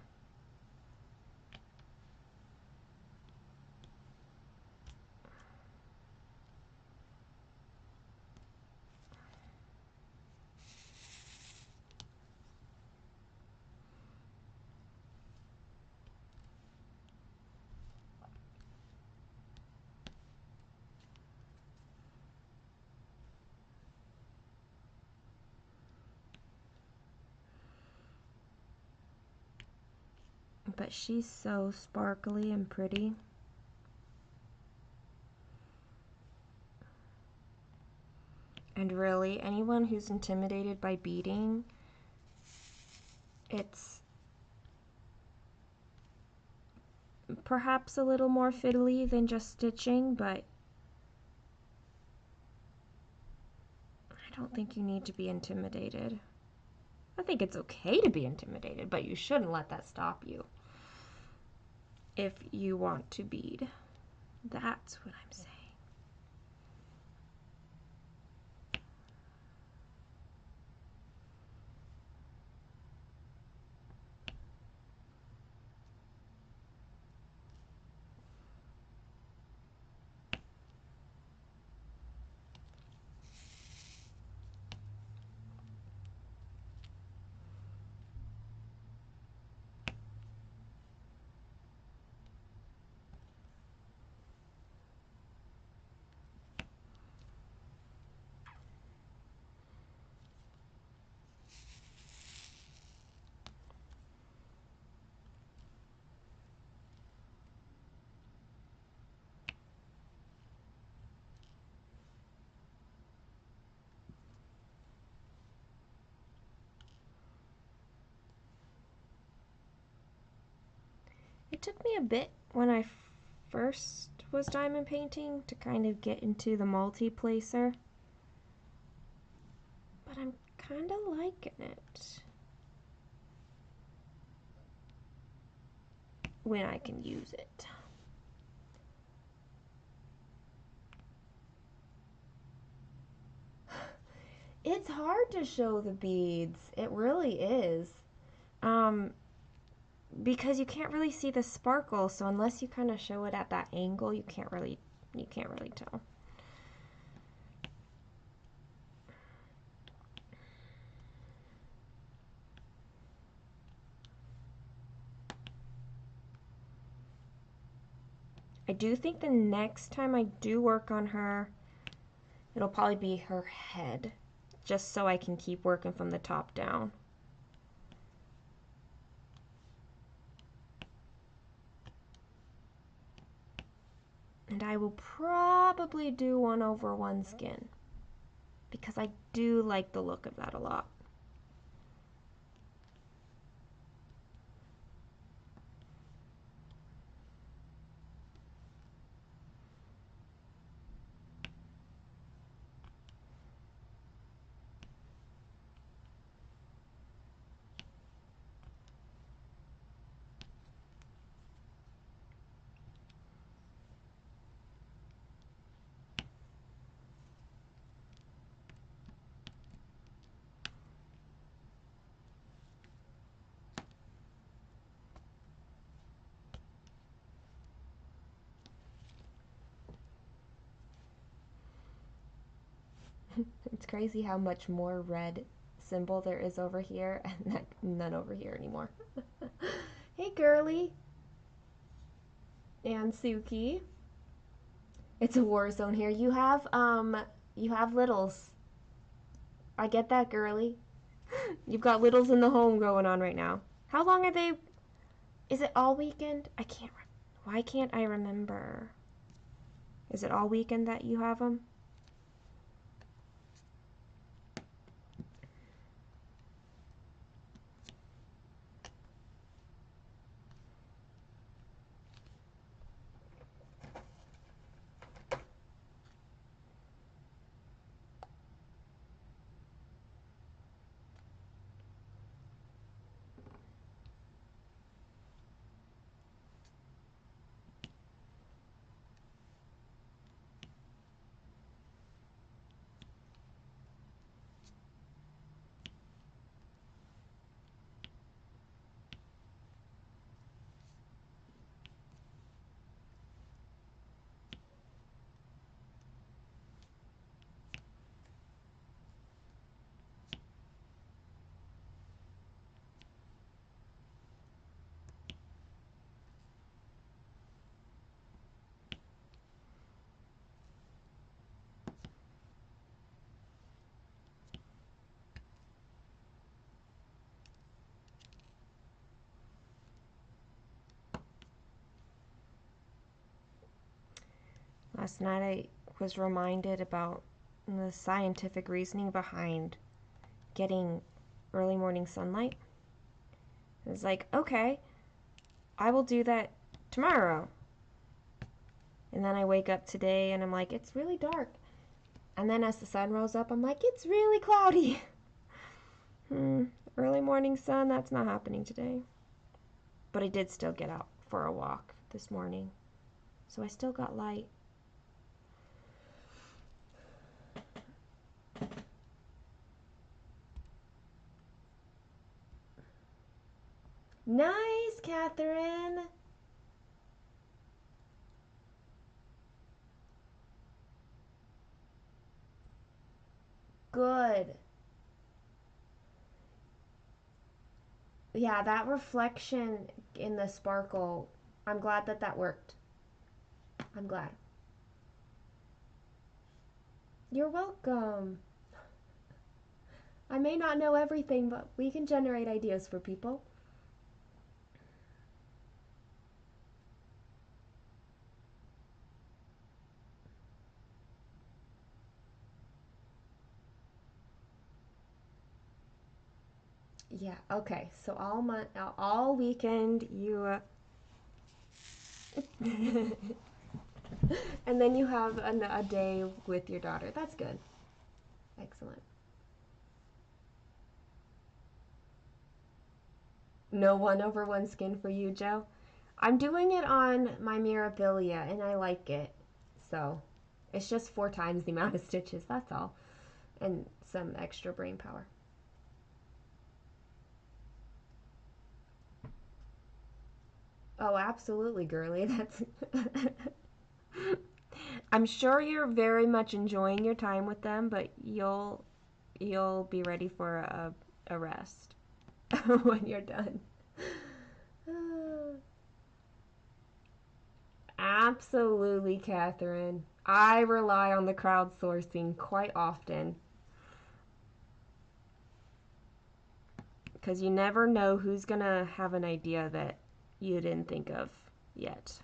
But she's so sparkly and pretty. And really, anyone who's intimidated by beading, it's perhaps a little more fiddly than just stitching, but I don't think you need to be intimidated. I think it's okay to be intimidated, but you shouldn't let that stop you if you want to bead. That's what I'm saying. It took me a bit when I first was diamond painting to kind of get into the multi-placer, but I'm kind of liking it when I can use it. It's hard to show the beads. It really is. Because you can't really see the sparkle, so unless you kind of show it at that angle, you can't really tell. I do think the next time I do work on her, it'll probably be her head, just so I can keep working from the top down. And I will probably do 1/1 skin, because I do like the look of that a lot. It's crazy how much more red symbol there is over here and none over here anymore. Hey girly and Suki. It's a war zone here. You have littles. I get that, girly. You've got littles in the home going on right now. How long are they? Is it all weekend? Why can't I remember? Is it all weekend that you have them? Last night I was reminded about the scientific reasoning behind getting early morning sunlight. It was like, okay, I will do that tomorrow. And then I wake up today and I'm like, it's really dark. And then as the sun rose up, I'm like, it's really cloudy. Early morning sun, that's not happening today. But I did still get out for a walk this morning. So I still got light. Nice, Catherine. Good. Yeah, that reflection in the sparkle, I'm glad that that worked. I'm glad. You're welcome. I may not know everything, but we can generate ideas for people. Yeah, okay. So all weekend you and then you have a day with your daughter. That's good. Excellent. No 1/1 skin for you, Joe. I'm doing it on my Mirabilia and I like it. So it's just 4 times the amount of stitches, that's all. And some extra brain power. Oh, absolutely, girly. That's I'm sure you're very much enjoying your time with them, but you'll be ready for a rest when you're done. Absolutely, Catherine. I rely on the crowdsourcing quite often because you never know who's gonna have an idea that you didn't think of yet.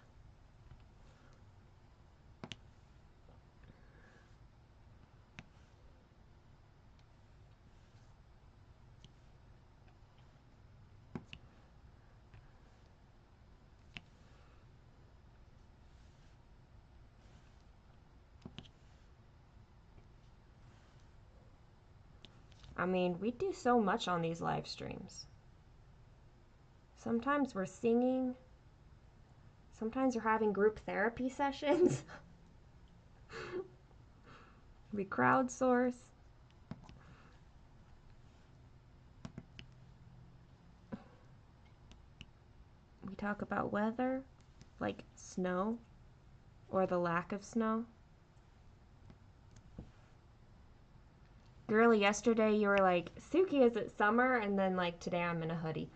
I mean, we do so much on these live streams. Sometimes we're singing. Sometimes we're having group therapy sessions. We crowdsource. We talk about weather, like snow or the lack of snow. Girly, yesterday you were like, Suki, is it summer? And then like today I'm in a hoodie.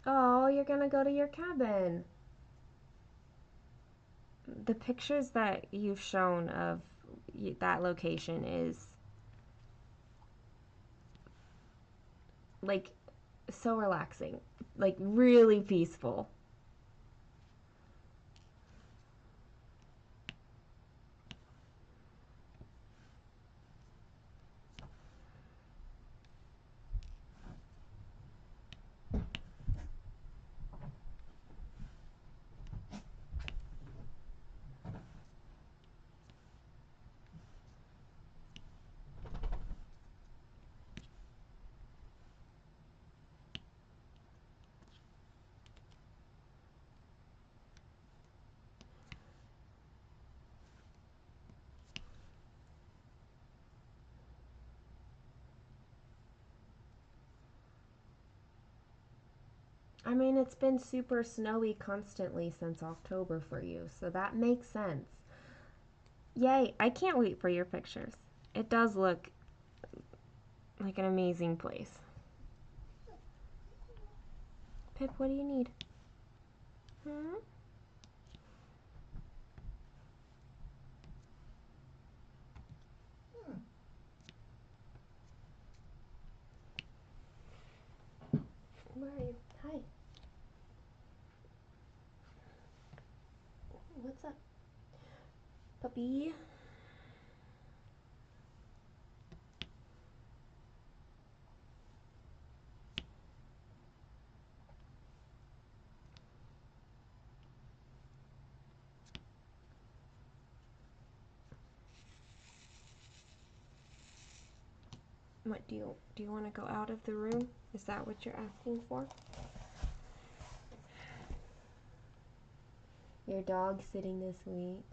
Oh, you're gonna go to your cabin. The pictures that you've shown of that location is like so relaxing, like really peaceful. I mean, it's been super snowy constantly since October for you, so that makes sense. Yay, I can't wait for your pictures. It does look like an amazing place. Pip, what do you need? Hmm? What's up, puppy? What do you want to go out of the room? Is that what you're asking for? Your dog sitting this week.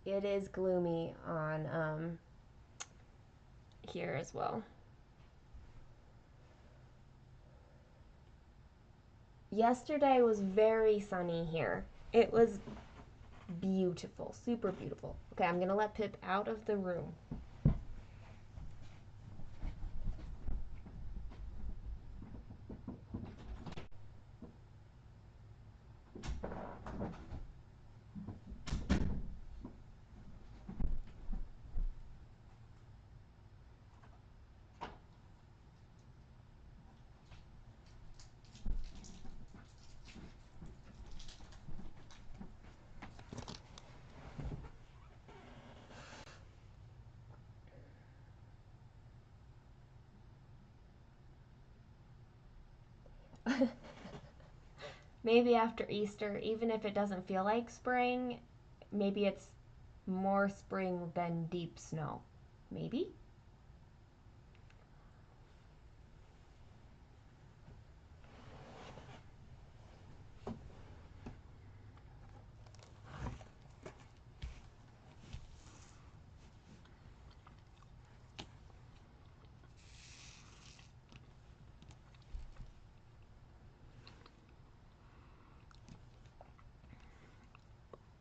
It is gloomy on here as well. Yesterday was very sunny here. It was beautiful, super beautiful. Okay, I'm gonna let Pip out of the room. Maybe after Easter, even if it doesn't feel like spring, maybe it's more spring than deep snow. Maybe?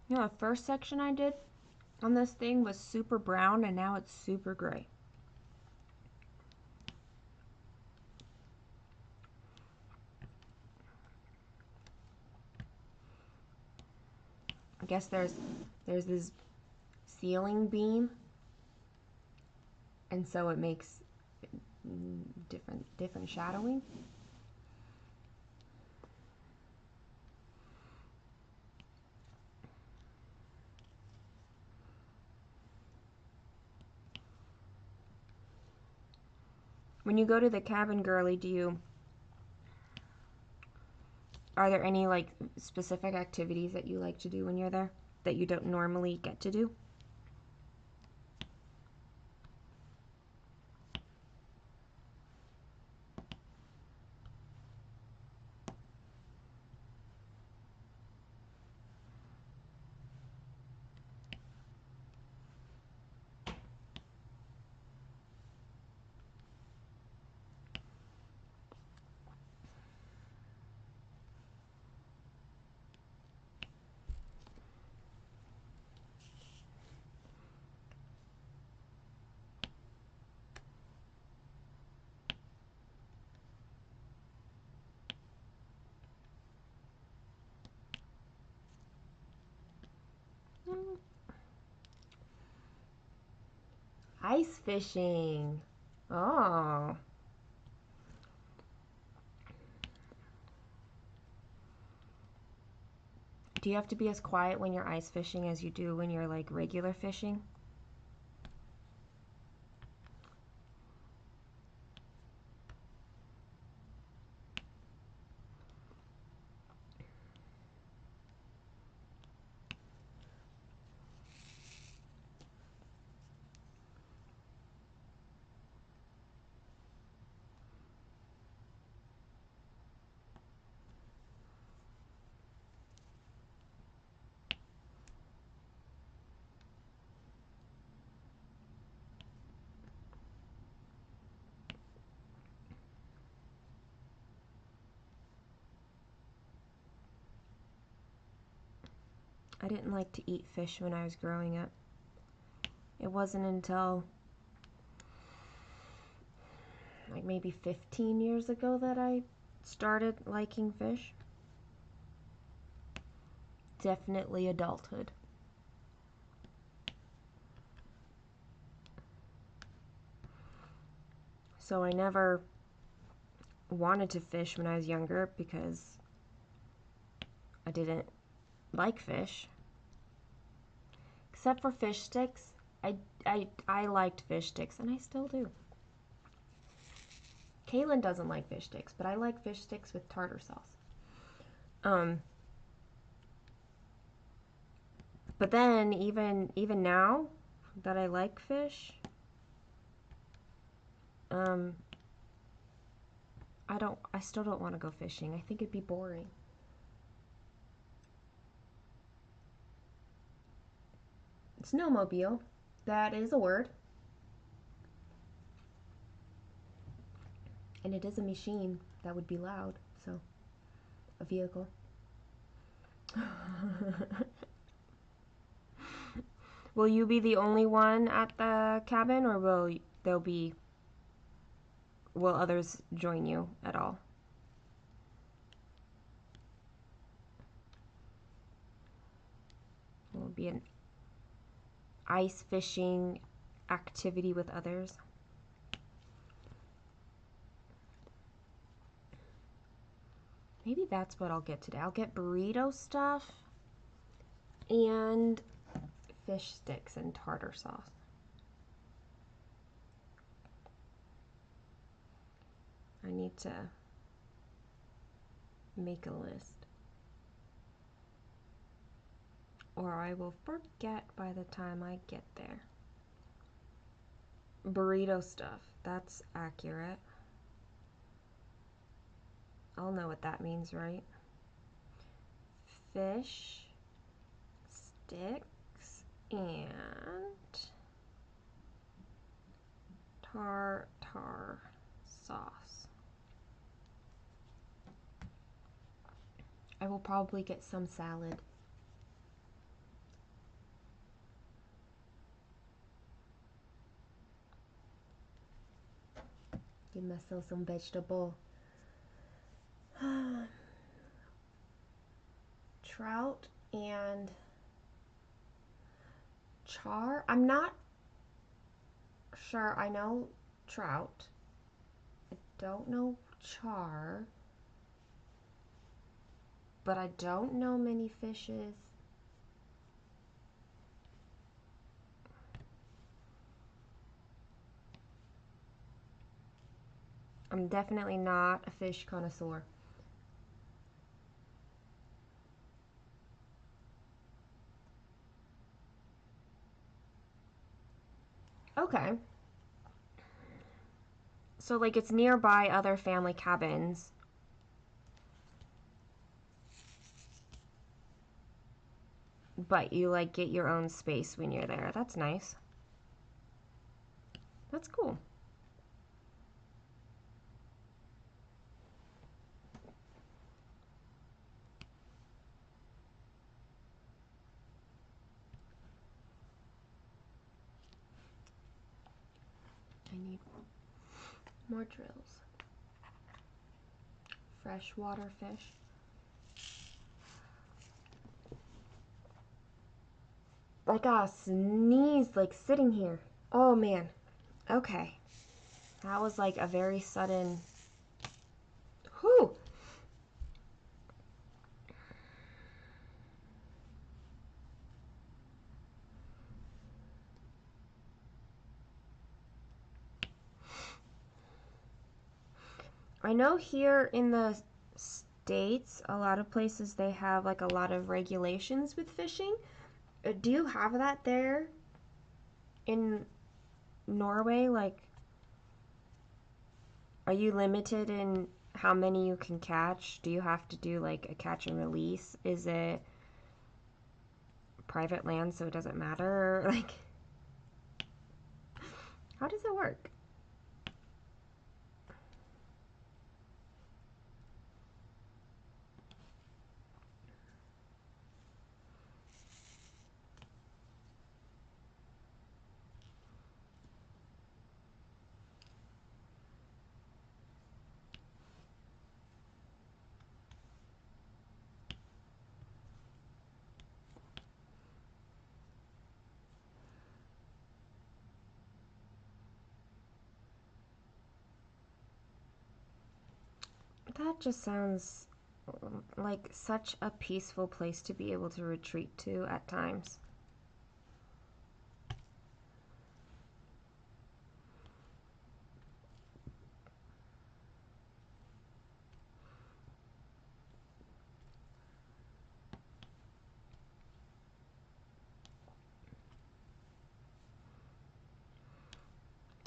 You know, the first section I did on this thing was super brown and now it's super gray. I guess there's this ceiling beam, and so it makes different shadowing. When you go to the cabin, girly, are there any like specific activities that you like to do when you're there that you don't normally get to do? Ice fishing. Oh. Do you have to be as quiet when you're ice fishing as you do when you're like regular fishing? I didn't like to eat fish when I was growing up. It wasn't until like maybe 15 years ago that I started liking fish. Definitely adulthood. So I never wanted to fish when I was younger because I didn't like fish. Except for fish sticks. I liked fish sticks, and I still do. Kaylin doesn't like fish sticks, but I like fish sticks with tartar sauce. But then even now that I like fish, I still don't want to go fishing. I think it'd be boring. Snowmobile. That is a word. And it is a machine that would be loud, so a vehicle. Will you be the only one at the cabin, or will others join you at all? Will it be an ice fishing activity with others? Maybe that's what I'll get today. I'll get burrito stuff and fish sticks and tartar sauce. I need to make a list, or I will forget by the time I get there. Burrito stuff, that's accurate. I'll know what that means, right? Fish sticks and tartar sauce. I will probably get some salad. Give myself some vegetable. Trout and char. I'm not sure. I know trout. I don't know char. But I don't know many fishes. I'm definitely not a fish connoisseur. Okay. So like it's nearby other family cabins. But you like get your own space when you're there. That's nice. That's cool. I need more drills. Freshwater fish. I got a sneeze like sitting here. Oh man. Okay. That was like a very sudden. Whew. I know here in the States, a lot of places they have like a lot of regulations with fishing. Do you have that there in Norway? Like, are you limited in how many you can catch? Do you have to do like a catch and release? Is it private land so it doesn't matter? Like, how does it work? That just sounds like such a peaceful place to be able to retreat to at times.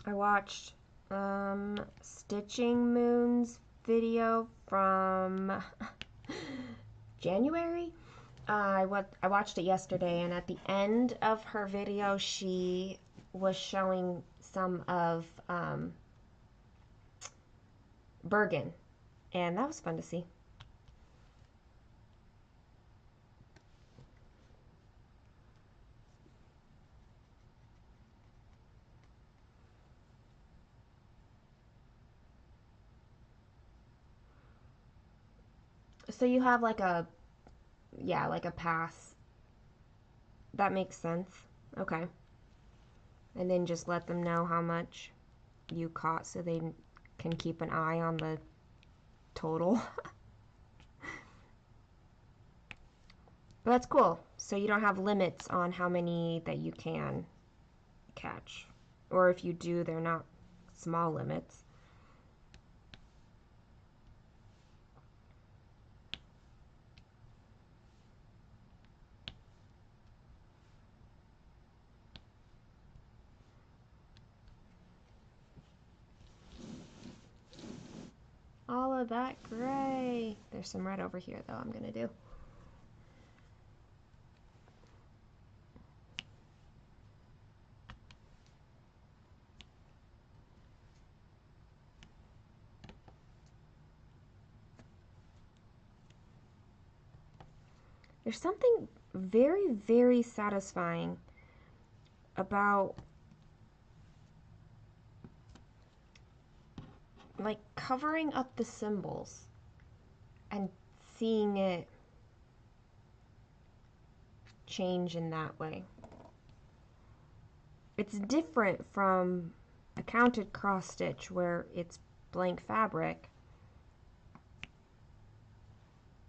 I watched Stitching Moon's video from January. I watched it yesterday, and at the end of her video, she was showing some of Bergen, and that was fun to see. So you have like a, yeah, like a pass. That makes sense. Okay. And then just let them know how much you caught so they can keep an eye on the total. But that's cool. So you don't have limits on how many that you can catch. Or if you do, they're not small limits. All of that gray. There's some red over here though I'm gonna do. There's something very, very satisfying about like covering up the symbols and seeing it change in that way. It's different from a counted cross stitch where it's blank fabric.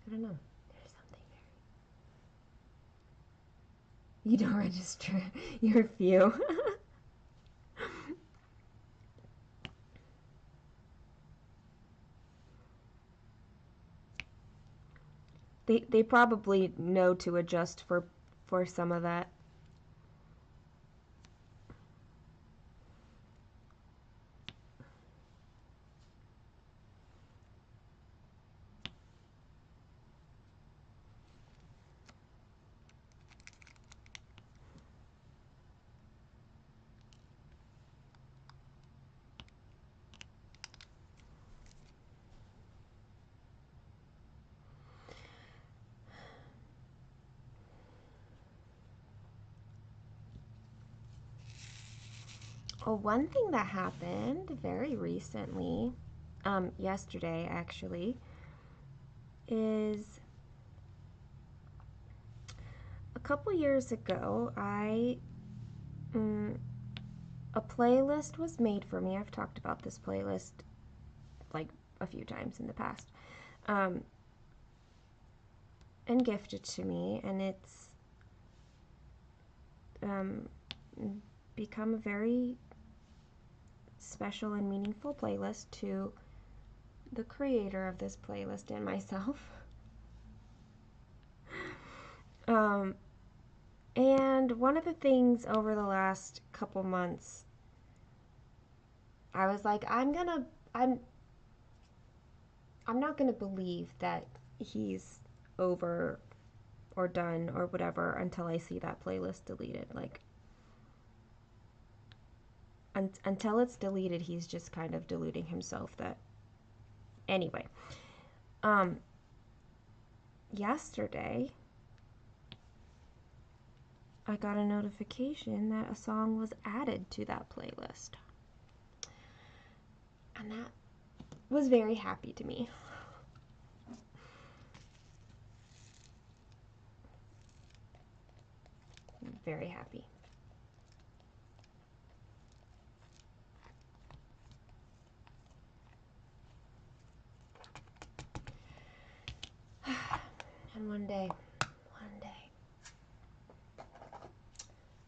I don't know. There's something there. You don't register. You're few. They probably know to adjust for some of that. Well, one thing that happened very recently, yesterday actually, is a couple years ago, a playlist was made for me. I've talked about this playlist like a few times in the past, and gifted to me, and it's become a very special and meaningful playlist to the creator of this playlist and myself. And one of the things over the last couple months, I was like, I'm not gonna believe that he's over or done or whatever until I see that playlist deleted. Like, until it's deleted, he's just kind of deluding himself that. Anyway, yesterday I got a notification that a song was added to that playlist. And that was very happy to me. Very happy. One day. One day.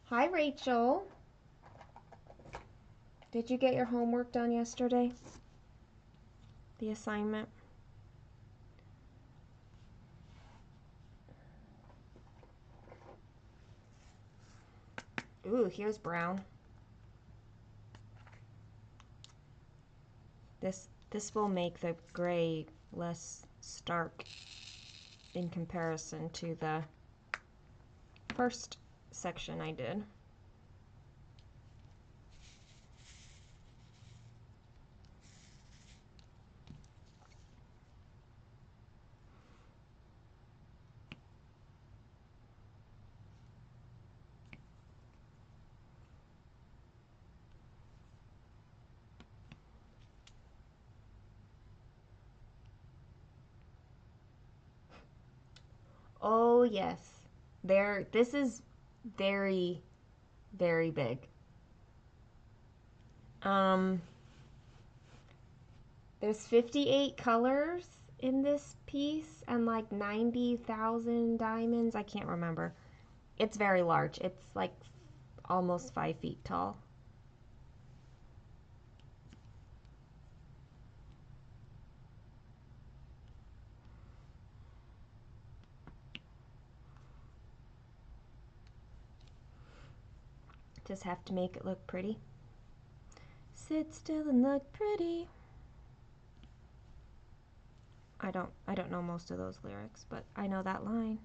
Hi, Rachel. Did you get your homework done yesterday? The assignment? Ooh, here's brown. This will make the gray less stark in comparison to the first section I did. Oh yes, this is very, very big. There's 58 colors in this piece and like 90,000 diamonds. I can't remember. It's very large. It's like almost 5 feet tall. Just have to make it look pretty. Sit still and look pretty. I don't know most of those lyrics, but I know that line.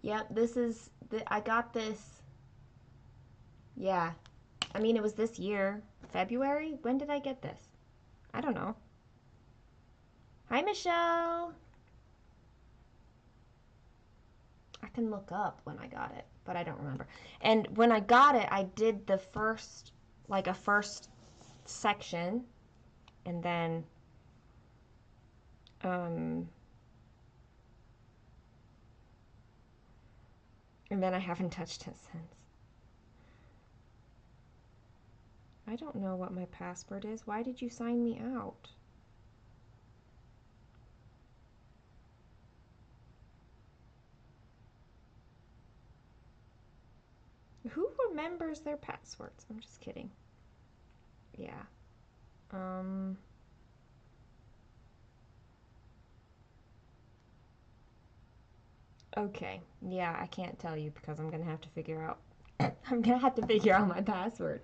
Yep, I got this, yeah. I mean, it was this year. February? When did I get this? I don't know. Hi, Michelle! I can look up when I got it, but I don't remember. And when I got it, I did the first, like a first section, and then, I haven't touched it since. I don't know what my password is. Why did you sign me out? Who remembers their passwords? I'm just kidding. Yeah. Okay. Yeah, I can't tell you because I'm gonna have to figure out I'm gonna have to figure out my password.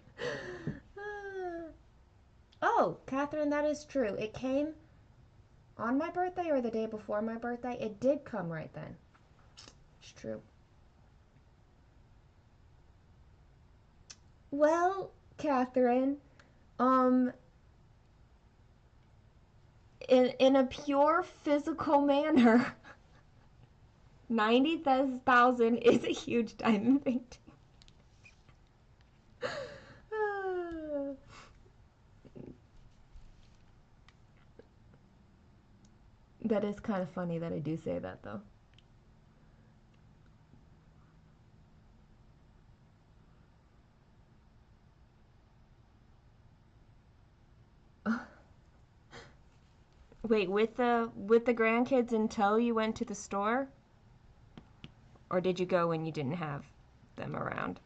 Oh, Catherine, that is true. It came on my birthday or the day before my birthday. It did come right then. It's true. Well, Catherine, in a pure physical manner, 90,000 is a huge diamond painting. That is kind of funny that I do say that, though. Wait, with the grandkids in tow, you went to the store? Or did you go when you didn't have them around?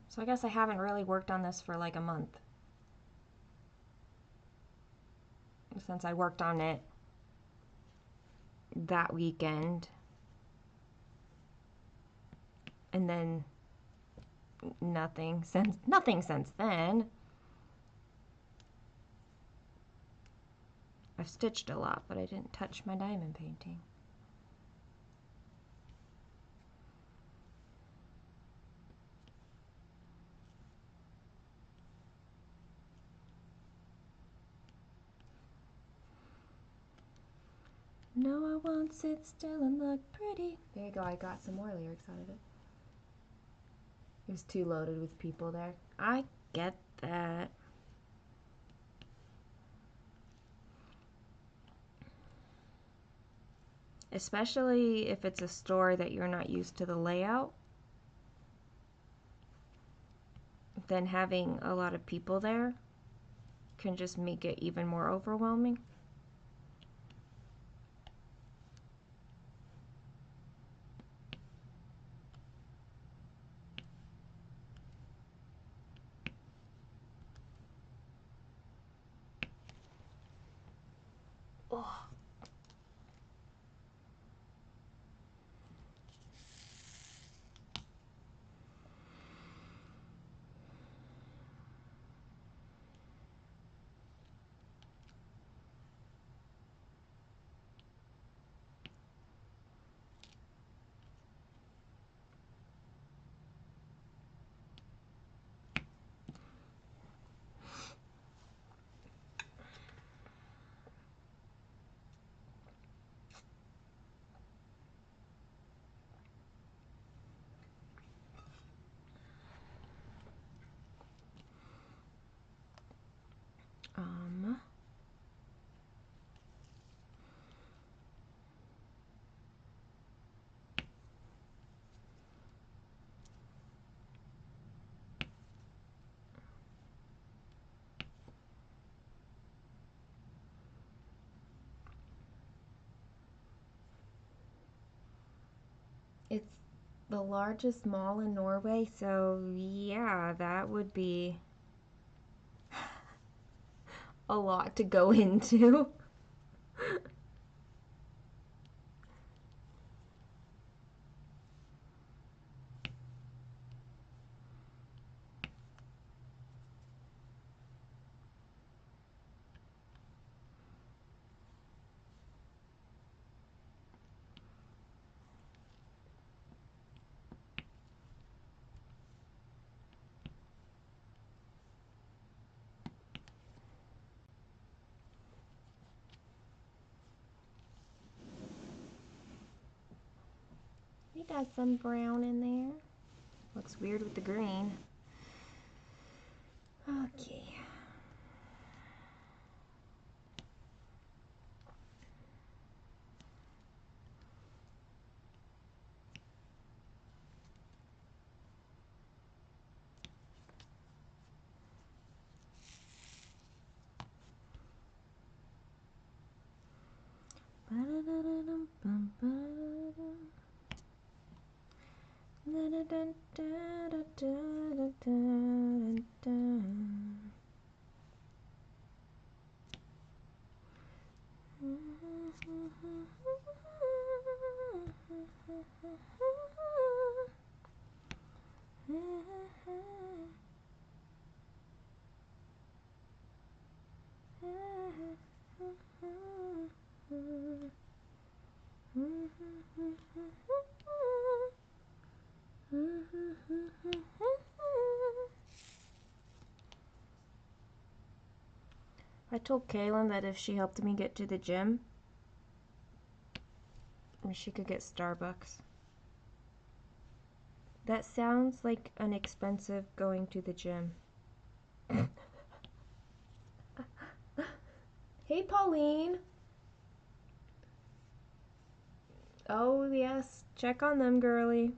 So I guess I haven't really worked on this for like a month. Since I worked on it that weekend. And then nothing since then. I've stitched a lot, but I didn't touch my diamond painting. No, I won't sit still and look pretty. There you go, I got some more lyrics out of it. It was too loaded with people there. I get that. Especially if it's a store that you're not used to the layout. Then having a lot of people there can just make it even more overwhelming. Oh. It's the largest mall in Norway, so yeah, that would be a lot to go into. You got some brown in there. Looks weird with the green. Okay. I told Kaylin that if she helped me get to the gym, she could get Starbucks. That sounds like an expensive going to the gym. Hey, Pauline. Oh, yes. Check on them, girly.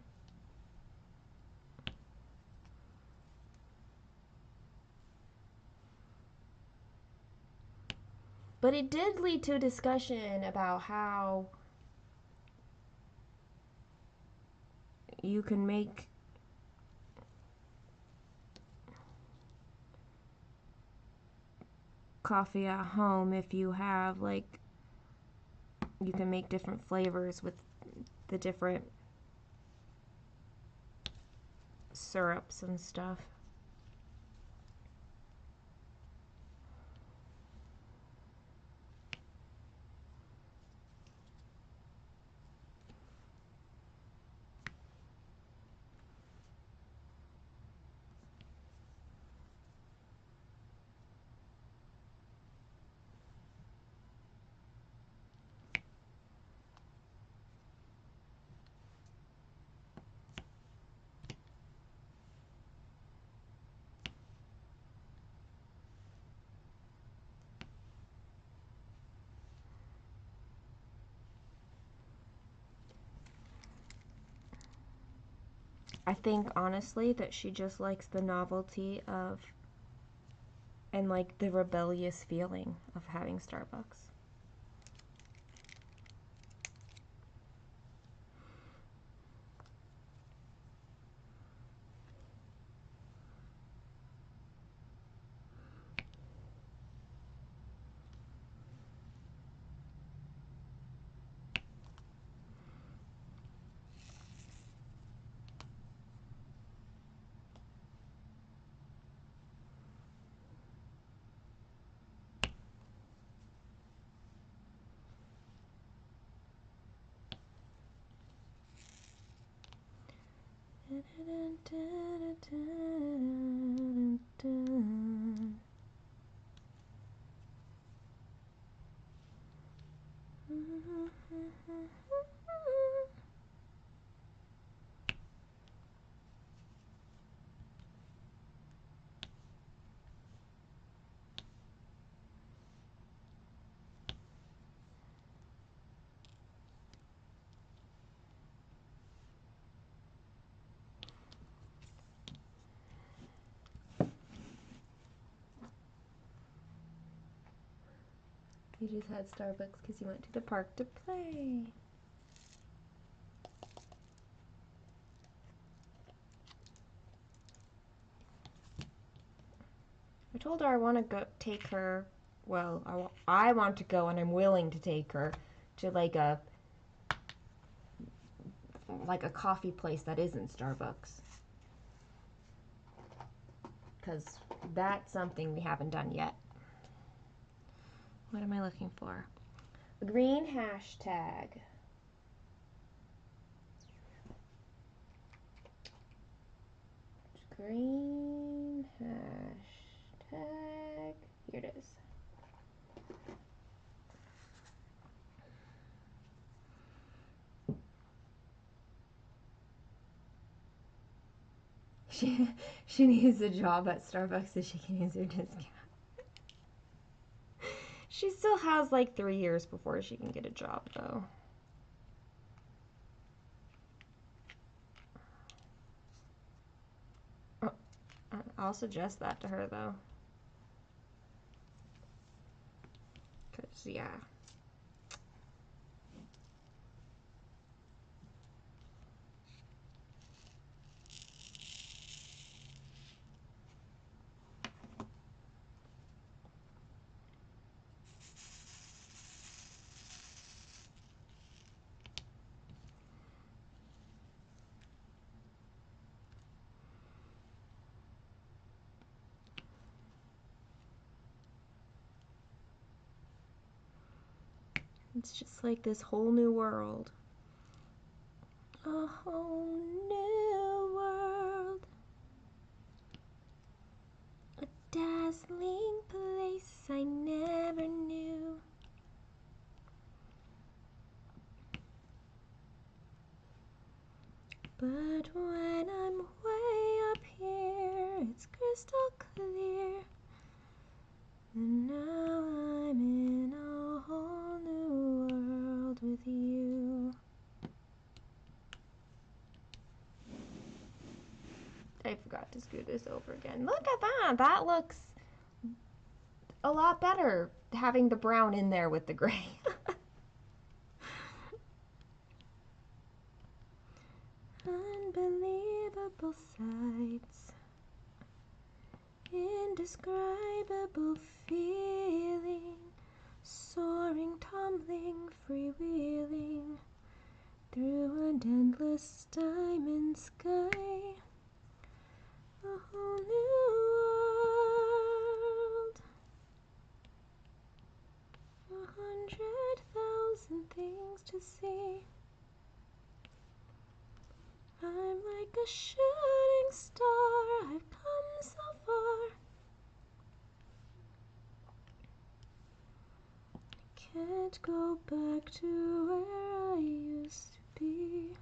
But it did lead to a discussion about how you can make coffee at home if you have, like, you can make different flavors with the different syrups and stuff. I think honestly that she just likes the novelty of and like the rebellious feeling of having Starbucks. You just had Starbucks because you went to the park to play. I told her I want to go take her, well, I want to go and I'm willing to take her to like a coffee place that isn't Starbucks. Because that's something we haven't done yet. What am I looking for? A green hashtag. Green hashtag. Here it is. She needs a job at Starbucks so she can use her discount. She still has like 3 years before she can get a job though. I'll suggest that to her though. 'Cause yeah. It's just like this whole new world. A whole new world. A dazzling place I never knew. But when I'm way up here, it's crystal clear. And now I'm in a whole new world with you. I forgot to screw this over again. Look at that. That looks a lot better having the brown in there with the gray. Unbelievable sights. indescribable feeling, soaring, tumbling, freewheeling through an endless diamond sky, a whole new world, 100,000 things to see. I'm like a shooting star, I've come so far. Can't go back to where I used to be.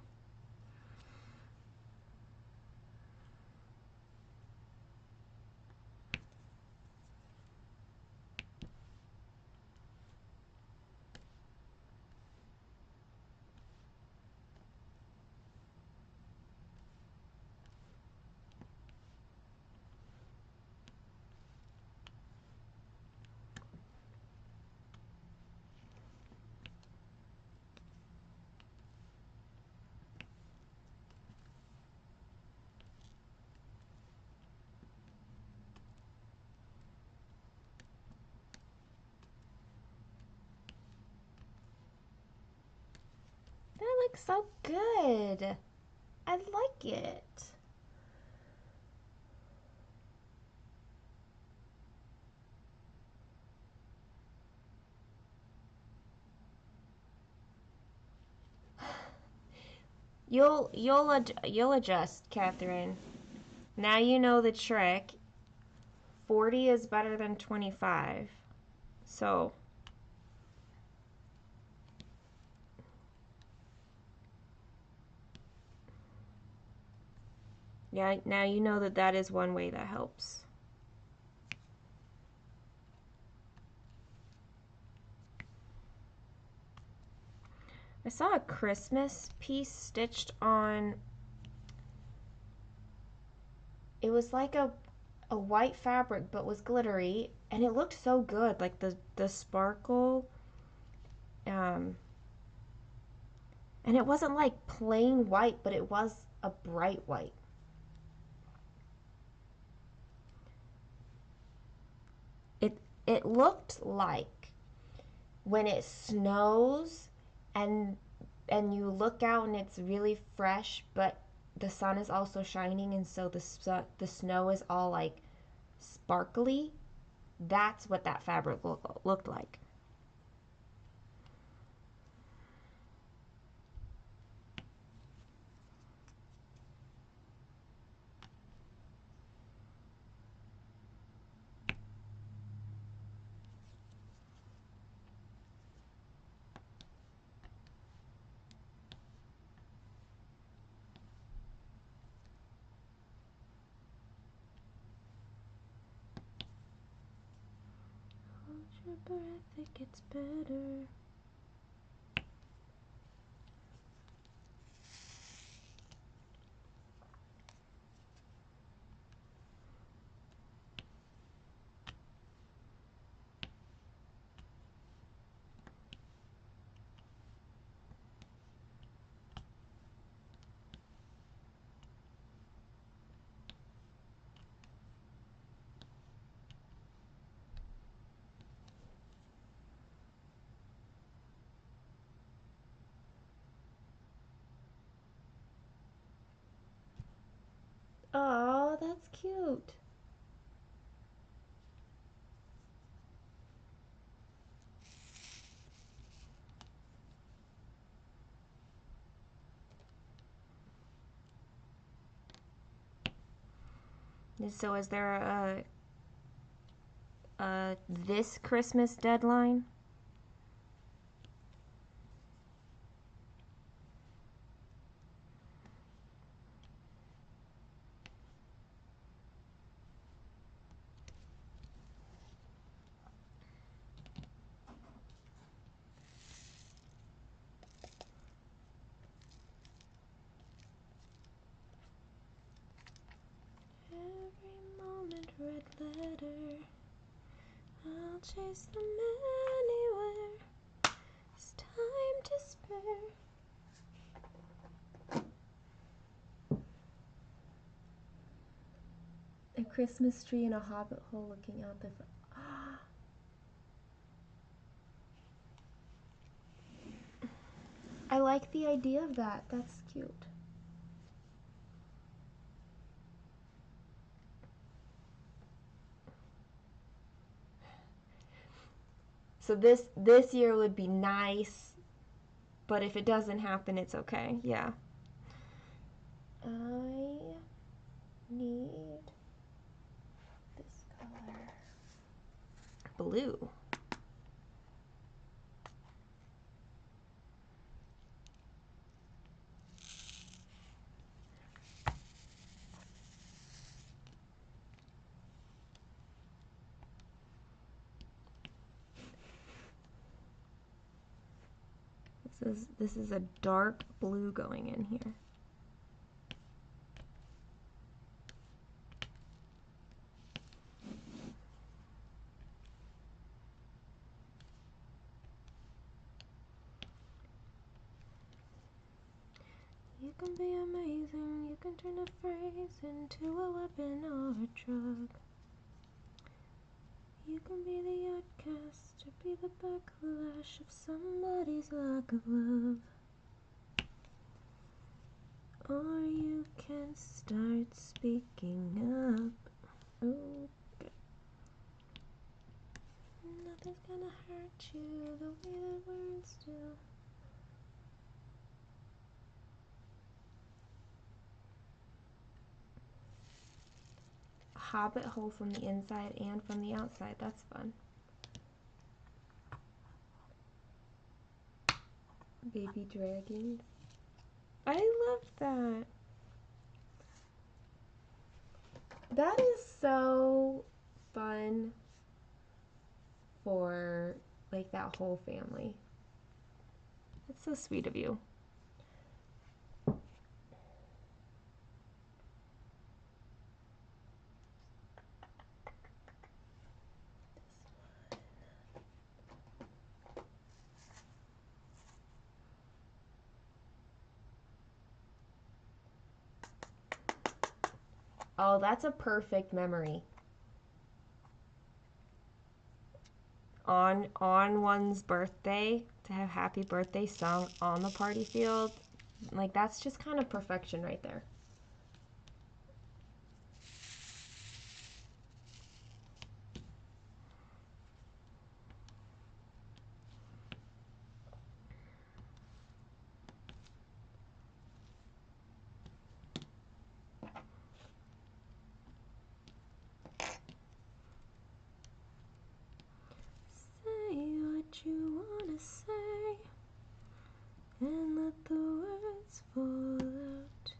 That looks so good. I like it. You'll adjust, Catherine. Now you know the trick. 40 is better than 25. So yeah, now you know that that is one way that helps. I saw a Christmas piece stitched on. It was like a white fabric but was glittery, and it looked so good, like the sparkle, and it wasn't like plain white, but it was a bright white. It looked like when it snows and you look out and it's really fresh, but the sun is also shining, and so the snow is all like sparkly. That's what that fabric looked like. Hold your breath, it gets better. Oh, that's cute. So is there a this Christmas deadline? Every moment red letter, I'll chase them anywhere. It's time to spare. A Christmas tree and a hobbit hole looking out the front. I like the idea of that. That's cute. So this year would be nice, but if it doesn't happen, it's okay. Yeah. I need this color. Blue. This is a dark blue going in here. You can be amazing, you can turn a phrase into a weapon or a drug. You can be the outcast or be the backlash of somebody's lack of love. Or you can start speaking up. Okay. Nothing's gonna hurt you the way that words do. Hobbit hole from the inside and from the outside. That's fun. Baby dragons. I love that. That is so fun for like that whole family. It's so sweet of you. Oh, that's a perfect memory. On one's birthday, to have happy birthday sung on the party field, like that's just kind of perfection right there. You wanna say and let the words fall out.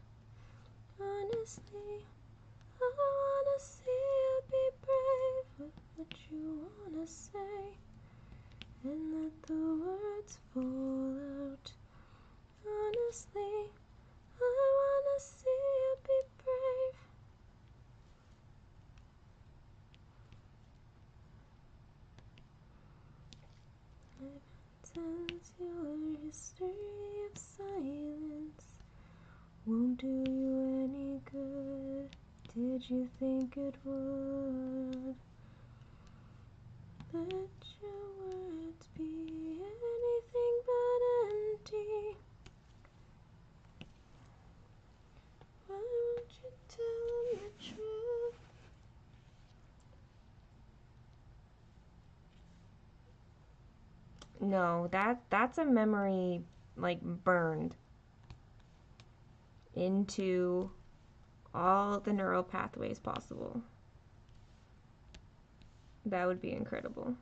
Honestly, I wanna see you be brave with what you wanna say and let the words fall out. Honestly, I wanna see you be brave. Since your history of silence won't do you any good, did you think it would? Let your words be anything but empty. Why won't you tell them the truth? No, that's a memory like burned into all the neural pathways possible. That would be incredible.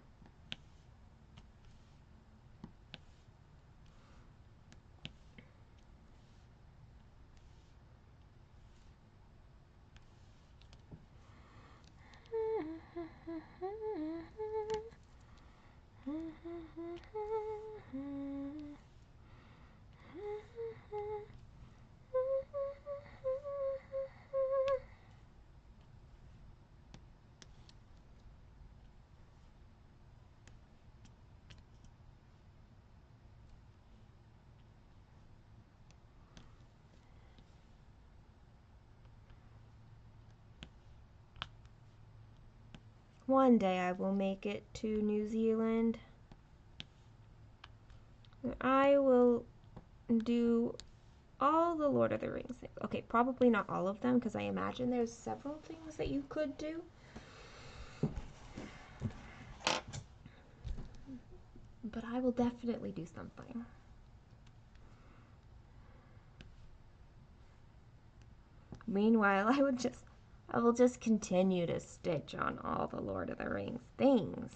One day I will make it to New Zealand. I will do all the Lord of the Rings things. Okay, probably not all of them because I imagine there's several things that you could do. But I will definitely do something. Meanwhile, I will just continue to stitch on all the Lord of the Rings things.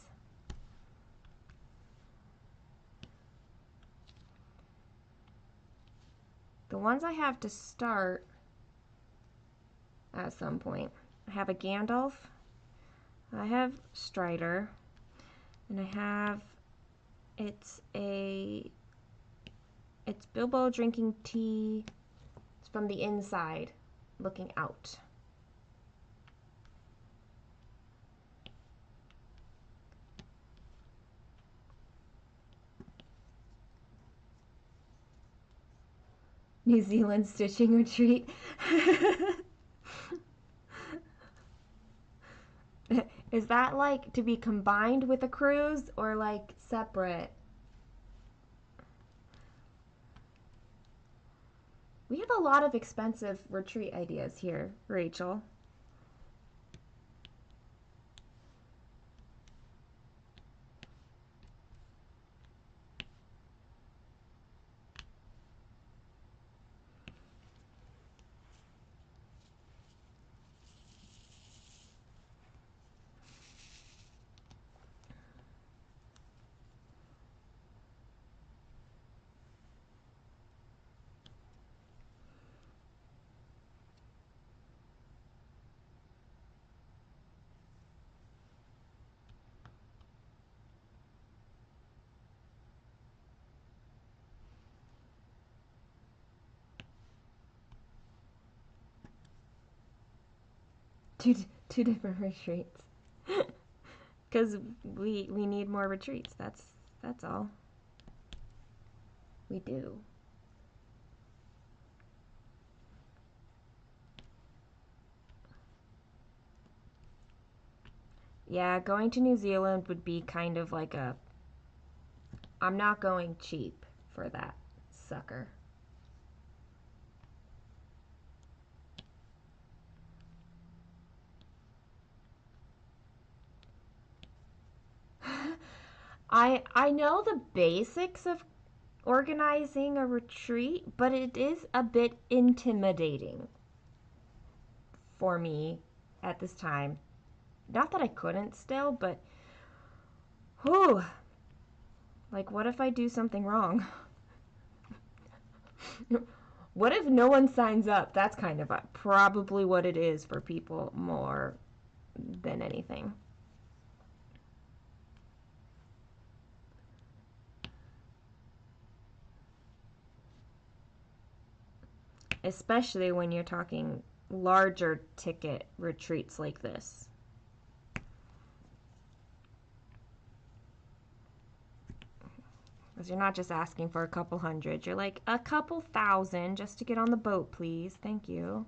The ones I have to start at some point. I have a Gandalf, I have Strider, and I have, it's Bilbo drinking tea. It's from the inside, looking out. New Zealand stitching retreat. Is that like to be combined with a cruise or like separate? We have a lot of expensive retreat ideas here, Rachel. Two different retreats. Because we need more retreats. That's all. We do. Yeah, going to New Zealand would be kind of like a, I'm not going cheap for that sucker. I know the basics of organizing a retreat, but it is a bit intimidating for me at this time. Not that I couldn't still, but whew. Like, what if I do something wrong? What if no one signs up? That's kind of probably what it is for people more than anything. Especially when you're talking larger ticket retreats like this. Because you're not just asking for a couple hundred. You're like, a couple thousand just to get on the boat, please. Thank you.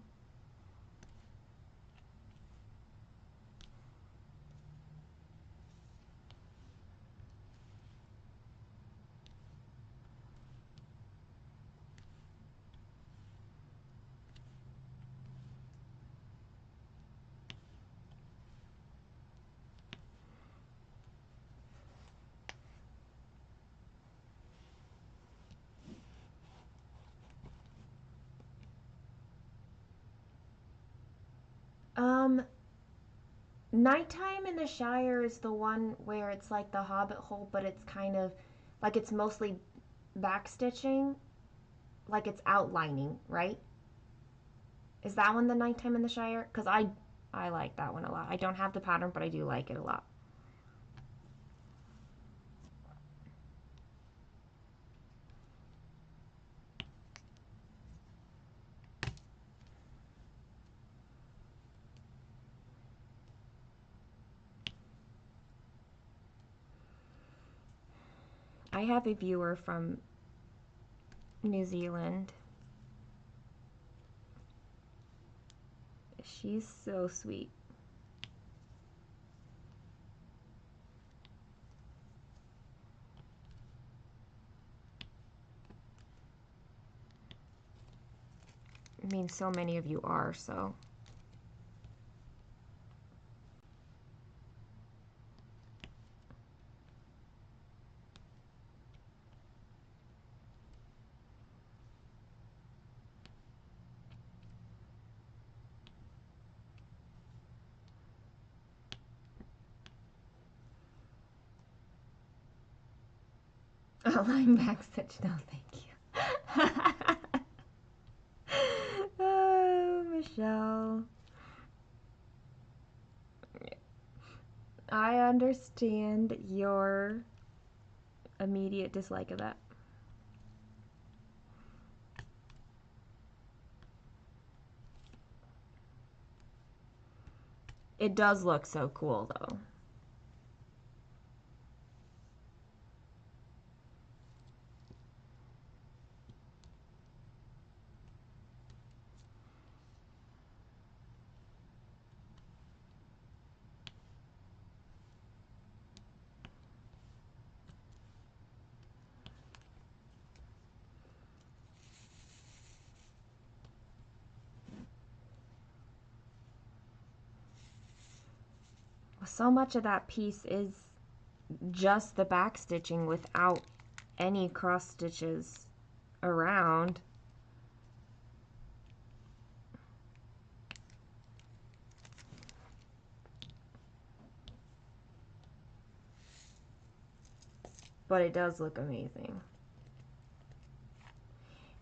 Nighttime in the Shire is the one where it's like the Hobbit hole, but it's kind of like it's mostly backstitching, like it's outlining, right? Is that one the Nighttime in the Shire? Because I like that one a lot. I don't have the pattern, but I do like it a lot. I have a viewer from New Zealand. She's so sweet. I mean, so many of you are, so. Line back stitch, no thank you. Oh, Michelle. I understand your immediate dislike of that. It does look so cool though. So much of that piece is just the back stitching without any cross stitches around. But it does look amazing.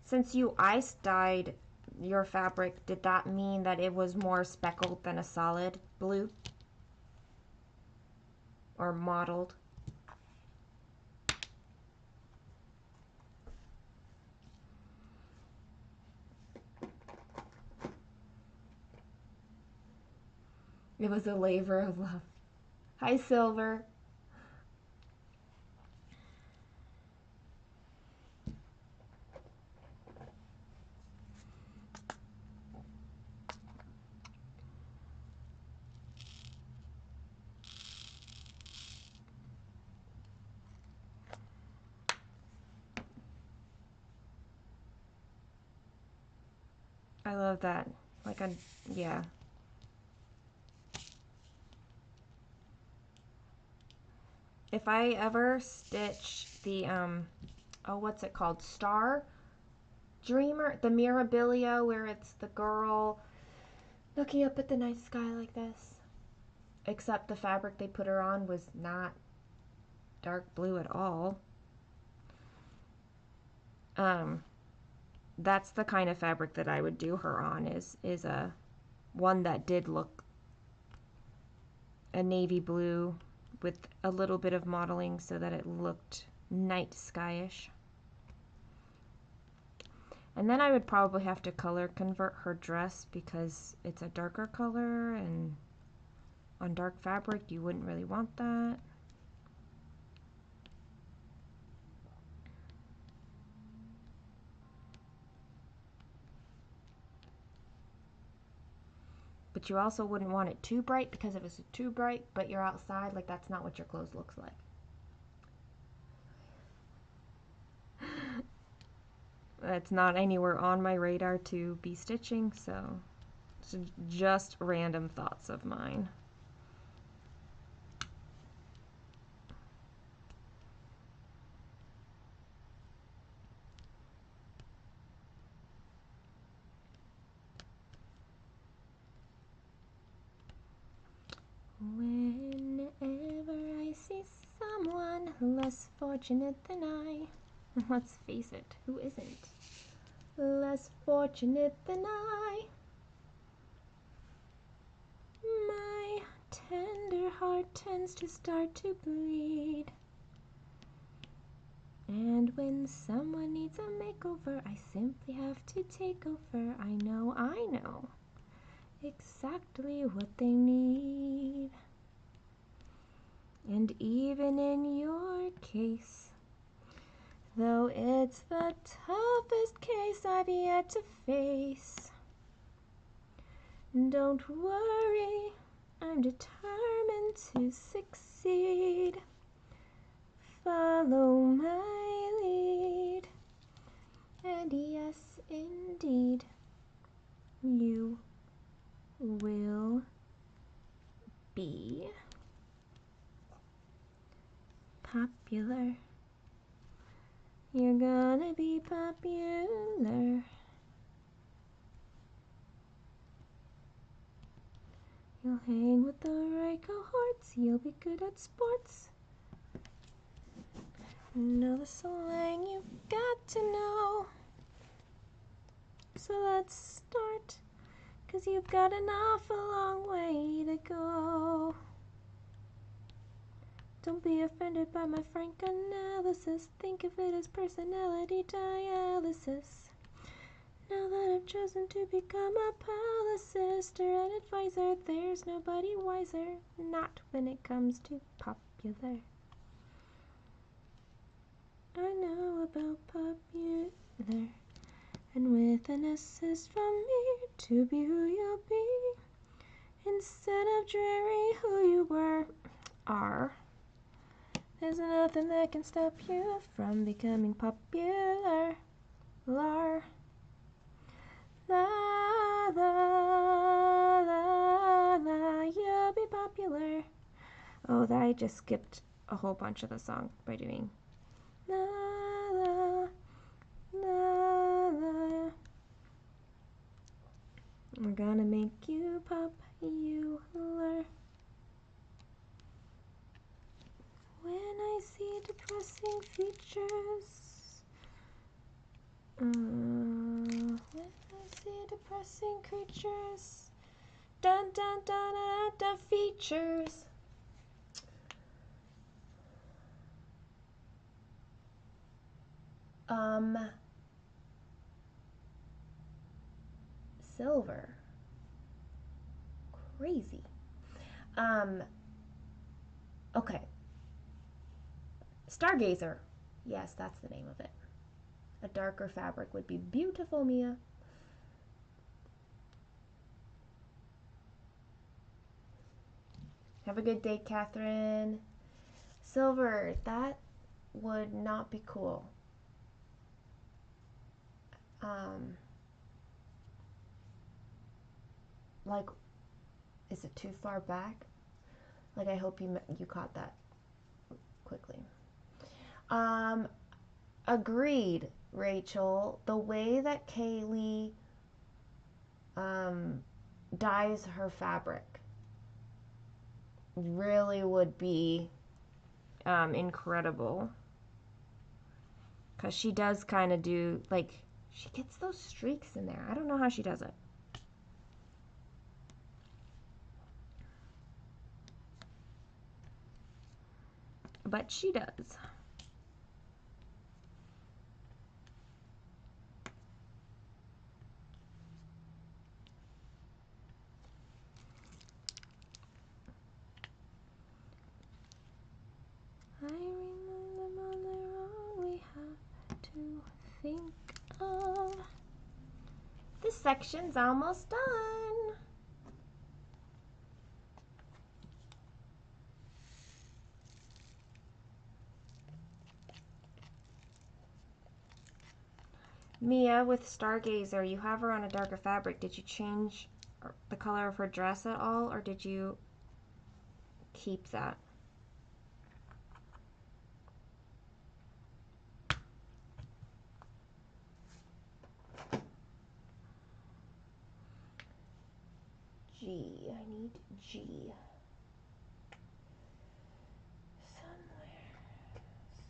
Since you ice dyed your fabric, did that mean that it was more speckled than a solid blue? Or mottled? It was a labor of love. Hi, Silver. I love that. Like, yeah. If I ever stitch the, oh, what's it called? Star Dreamer? The Mirabilia, where it's the girl looking up at the night sky like this. Except the fabric they put her on was not dark blue at all. That's the kind of fabric that I would do her on, is a one that did look a navy blue with a little bit of modeling so that it looked night skyish. And then I would probably have to color convert her dress because it's a darker color, and on dark fabric you wouldn't really want that. But you also wouldn't want it too bright, because if it's too bright but you're outside, like, that's not what your clothes looks like. It's not anywhere on my radar to be stitching, so it's just random thoughts of mine. Whenever I see someone less fortunate than I, let's face it, who isn't less fortunate than I? My tender heart tends to start to bleed. And when someone needs a makeover, I simply have to take over. I know exactly what they need. And even in your case, though it's the toughest case I've yet to face, don't worry, I'm determined to succeed. Follow my lead, and yes, indeed, you will be popular. You're gonna be popular. You'll hang with the right cohorts. You'll be good at sports. Know the slang you've got to know. So let's start, 'cause you've got an awful long way to go. Don't be offended by my frank analysis. Think of it as personality dialysis. Now that I've chosen to become a policist or an advisor, there's nobody wiser, not when it comes to popular. I know about popular, and with an assist from me to be who you'll be, instead of dreary who you are. There's nothing that can stop you from becoming popular. Lar. La la la la, you'll be popular. Oh, I just skipped a whole bunch of the song by doing la la la la. We're gonna make you popular. When I see depressing features, when I see depressing creatures, dun dun dun dun dun features. Silver. Crazy. Okay. Stargazer. Yes, that's the name of it. A darker fabric would be beautiful, Mia. Have a good day, Catherine. Silver, that would not be cool. Like, is it too far back? Like, I hope you caught that quickly. Agreed, Rachel. The way that Kaylee dyes her fabric really would be incredible, because she does kind of do, like, she gets those streaks in there. I don't know how she does it. But she does. I remember on the road we have to think of. This section's almost done. Mia, with Stargazer, you have her on a darker fabric. Did you change the color of her dress at all, or did you keep that? G. I need G.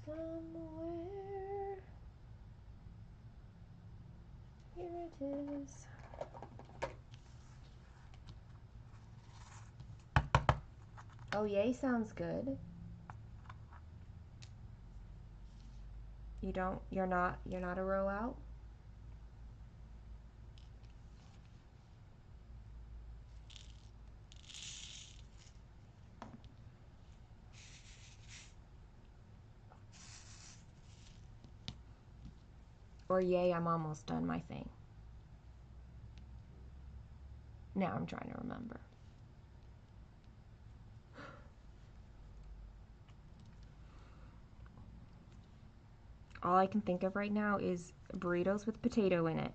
Somewhere. Here it is. Oh, yay sounds good. You're not a row out? Or yay, I'm almost done my thing. Now I'm trying to remember. All I can think of right now is burritos with potato in it.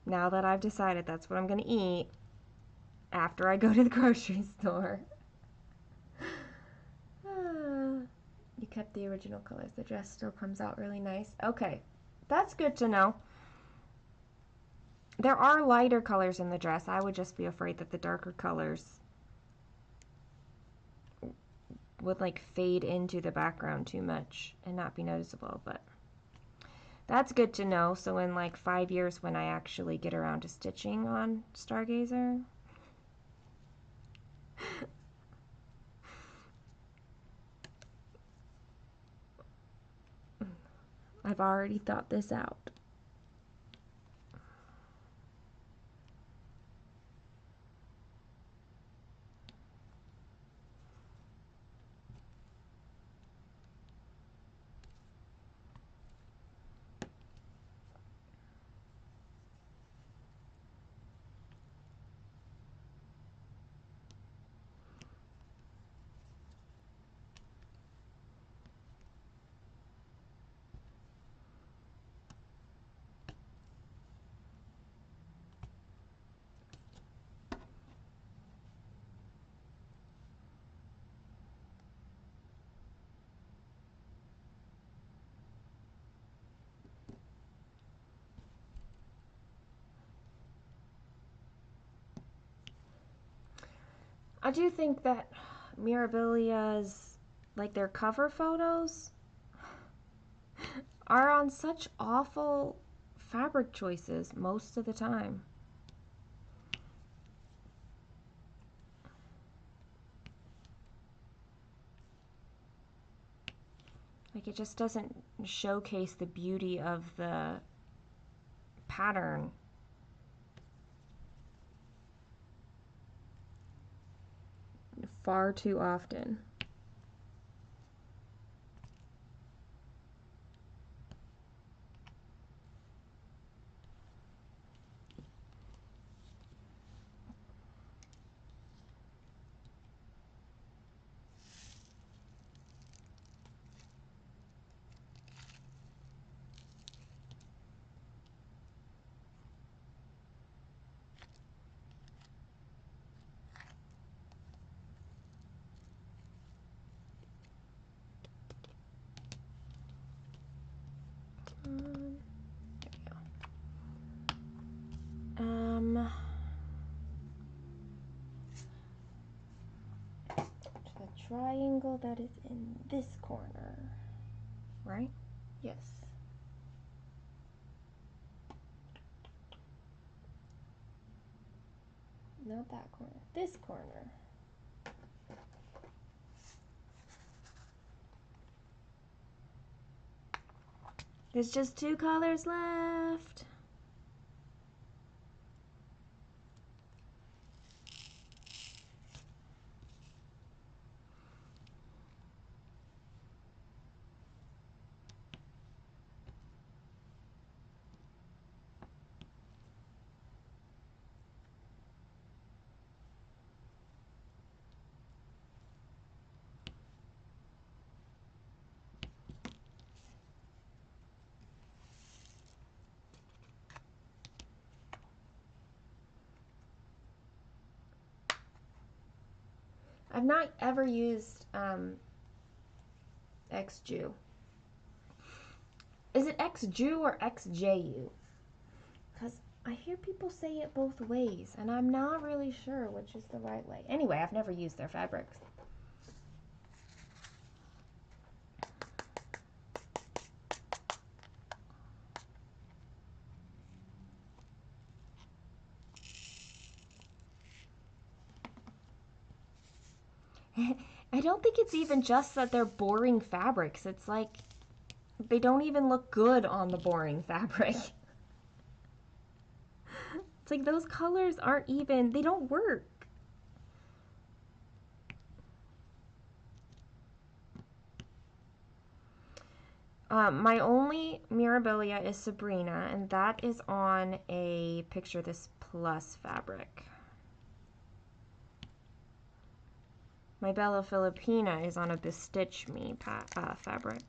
Now that I've decided that's what I'm going to eat after I go to the grocery store. You kept the original colors. The dress still comes out really nice. Okay, that's good to know. There are lighter colors in the dress. I would just be afraid that the darker colors would like fade into the background too much and not be noticeable, but that's good to know. So in like 5 years when I actually get around to stitching on Stargazer, I've already thought this out. I do think that Mirabilia's, like their cover photos, are on such awful fabric choices most of the time. Like it just doesn't showcase the beauty of the pattern. Far too often. The triangle that is in this corner, right? Yes. Not that corner, this corner. There's just 2 colors left. I've not ever used XJU. Is it XJU or XJU? Because I hear people say it both ways, and I'm not really sure which is the right way. Anyway, I've never used their fabrics. I don't think it's even just that they're boring fabrics. It's like they don't even look good on the boring fabric. It's like those colors aren't even, they don't work. My only Mirabilia is Sabrina, and that is on a Picture This Plus fabric. My Bella Filipina is on a Bestitch Me fabric.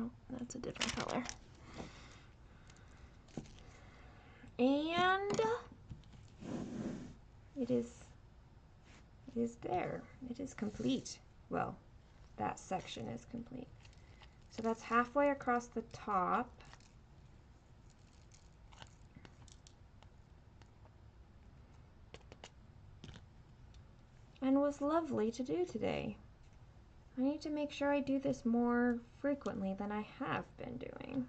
No, that's a different color. And it is there. It is complete. Well, that section is complete. So that's halfway across the top. And was lovely to do today. I need to make sure I do this more frequently than I have been doing.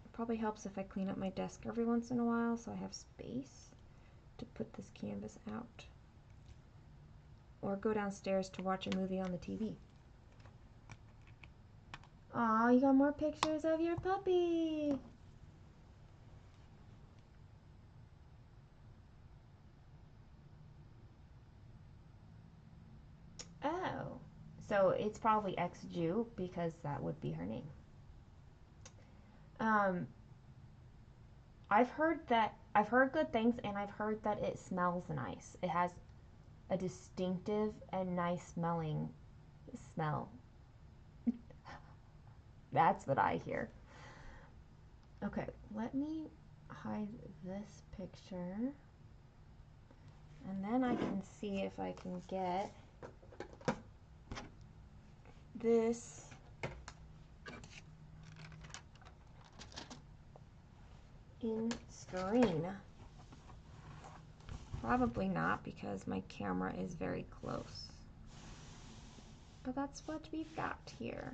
It probably helps if I clean up my desk every once in a while so I have space to put this canvas out. Or go downstairs to watch a movie on the TV. Aw, you got more pictures of your puppy! Oh, so it's probably ex-Jew because that would be her name. I've heard good things, and I've heard that it smells nice. It has a distinctive and nice smelling smell. That's what I hear. Okay, let me hide this picture, and then I can see if I can get this in screen. Probably not because my camera is very close. But that's what we've got here.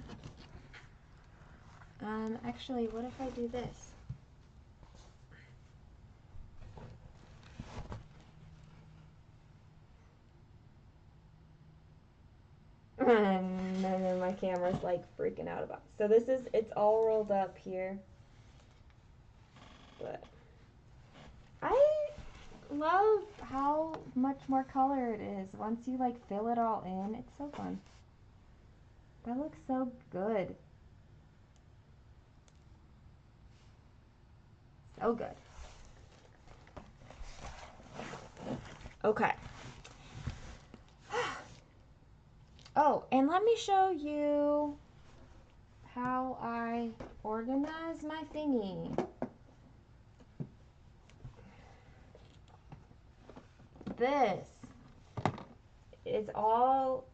Actually, what if I do this? And then my camera's like freaking out about it. So this is, it's all rolled up here. But I love how much more color it is. Once you like fill it all in, it's so fun. That looks so good. So good. Okay. Oh, and let me show you how I organize my thingy. This is all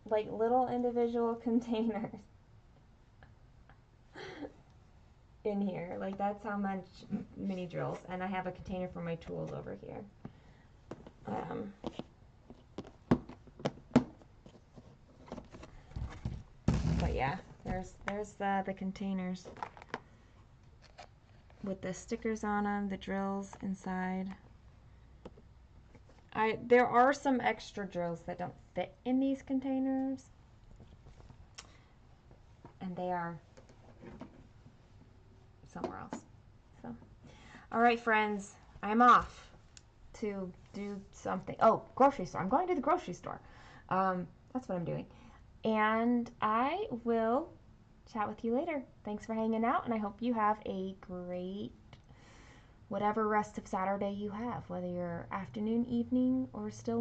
like little individual containers in here. Like that's how much mini drills, and I have a container for my tools over here. But yeah, there's the containers with the stickers on them, the drills inside. There are some extra drills that don't fit in these containers, and they are somewhere else. So, all right, friends, I'm off to do something. Oh, grocery store. I'm going to the grocery store. That's what I'm doing. And I will chat with you later. Thanks for hanging out, and I hope you have a great whatever rest of Saturday you have, whether you're afternoon, evening, or still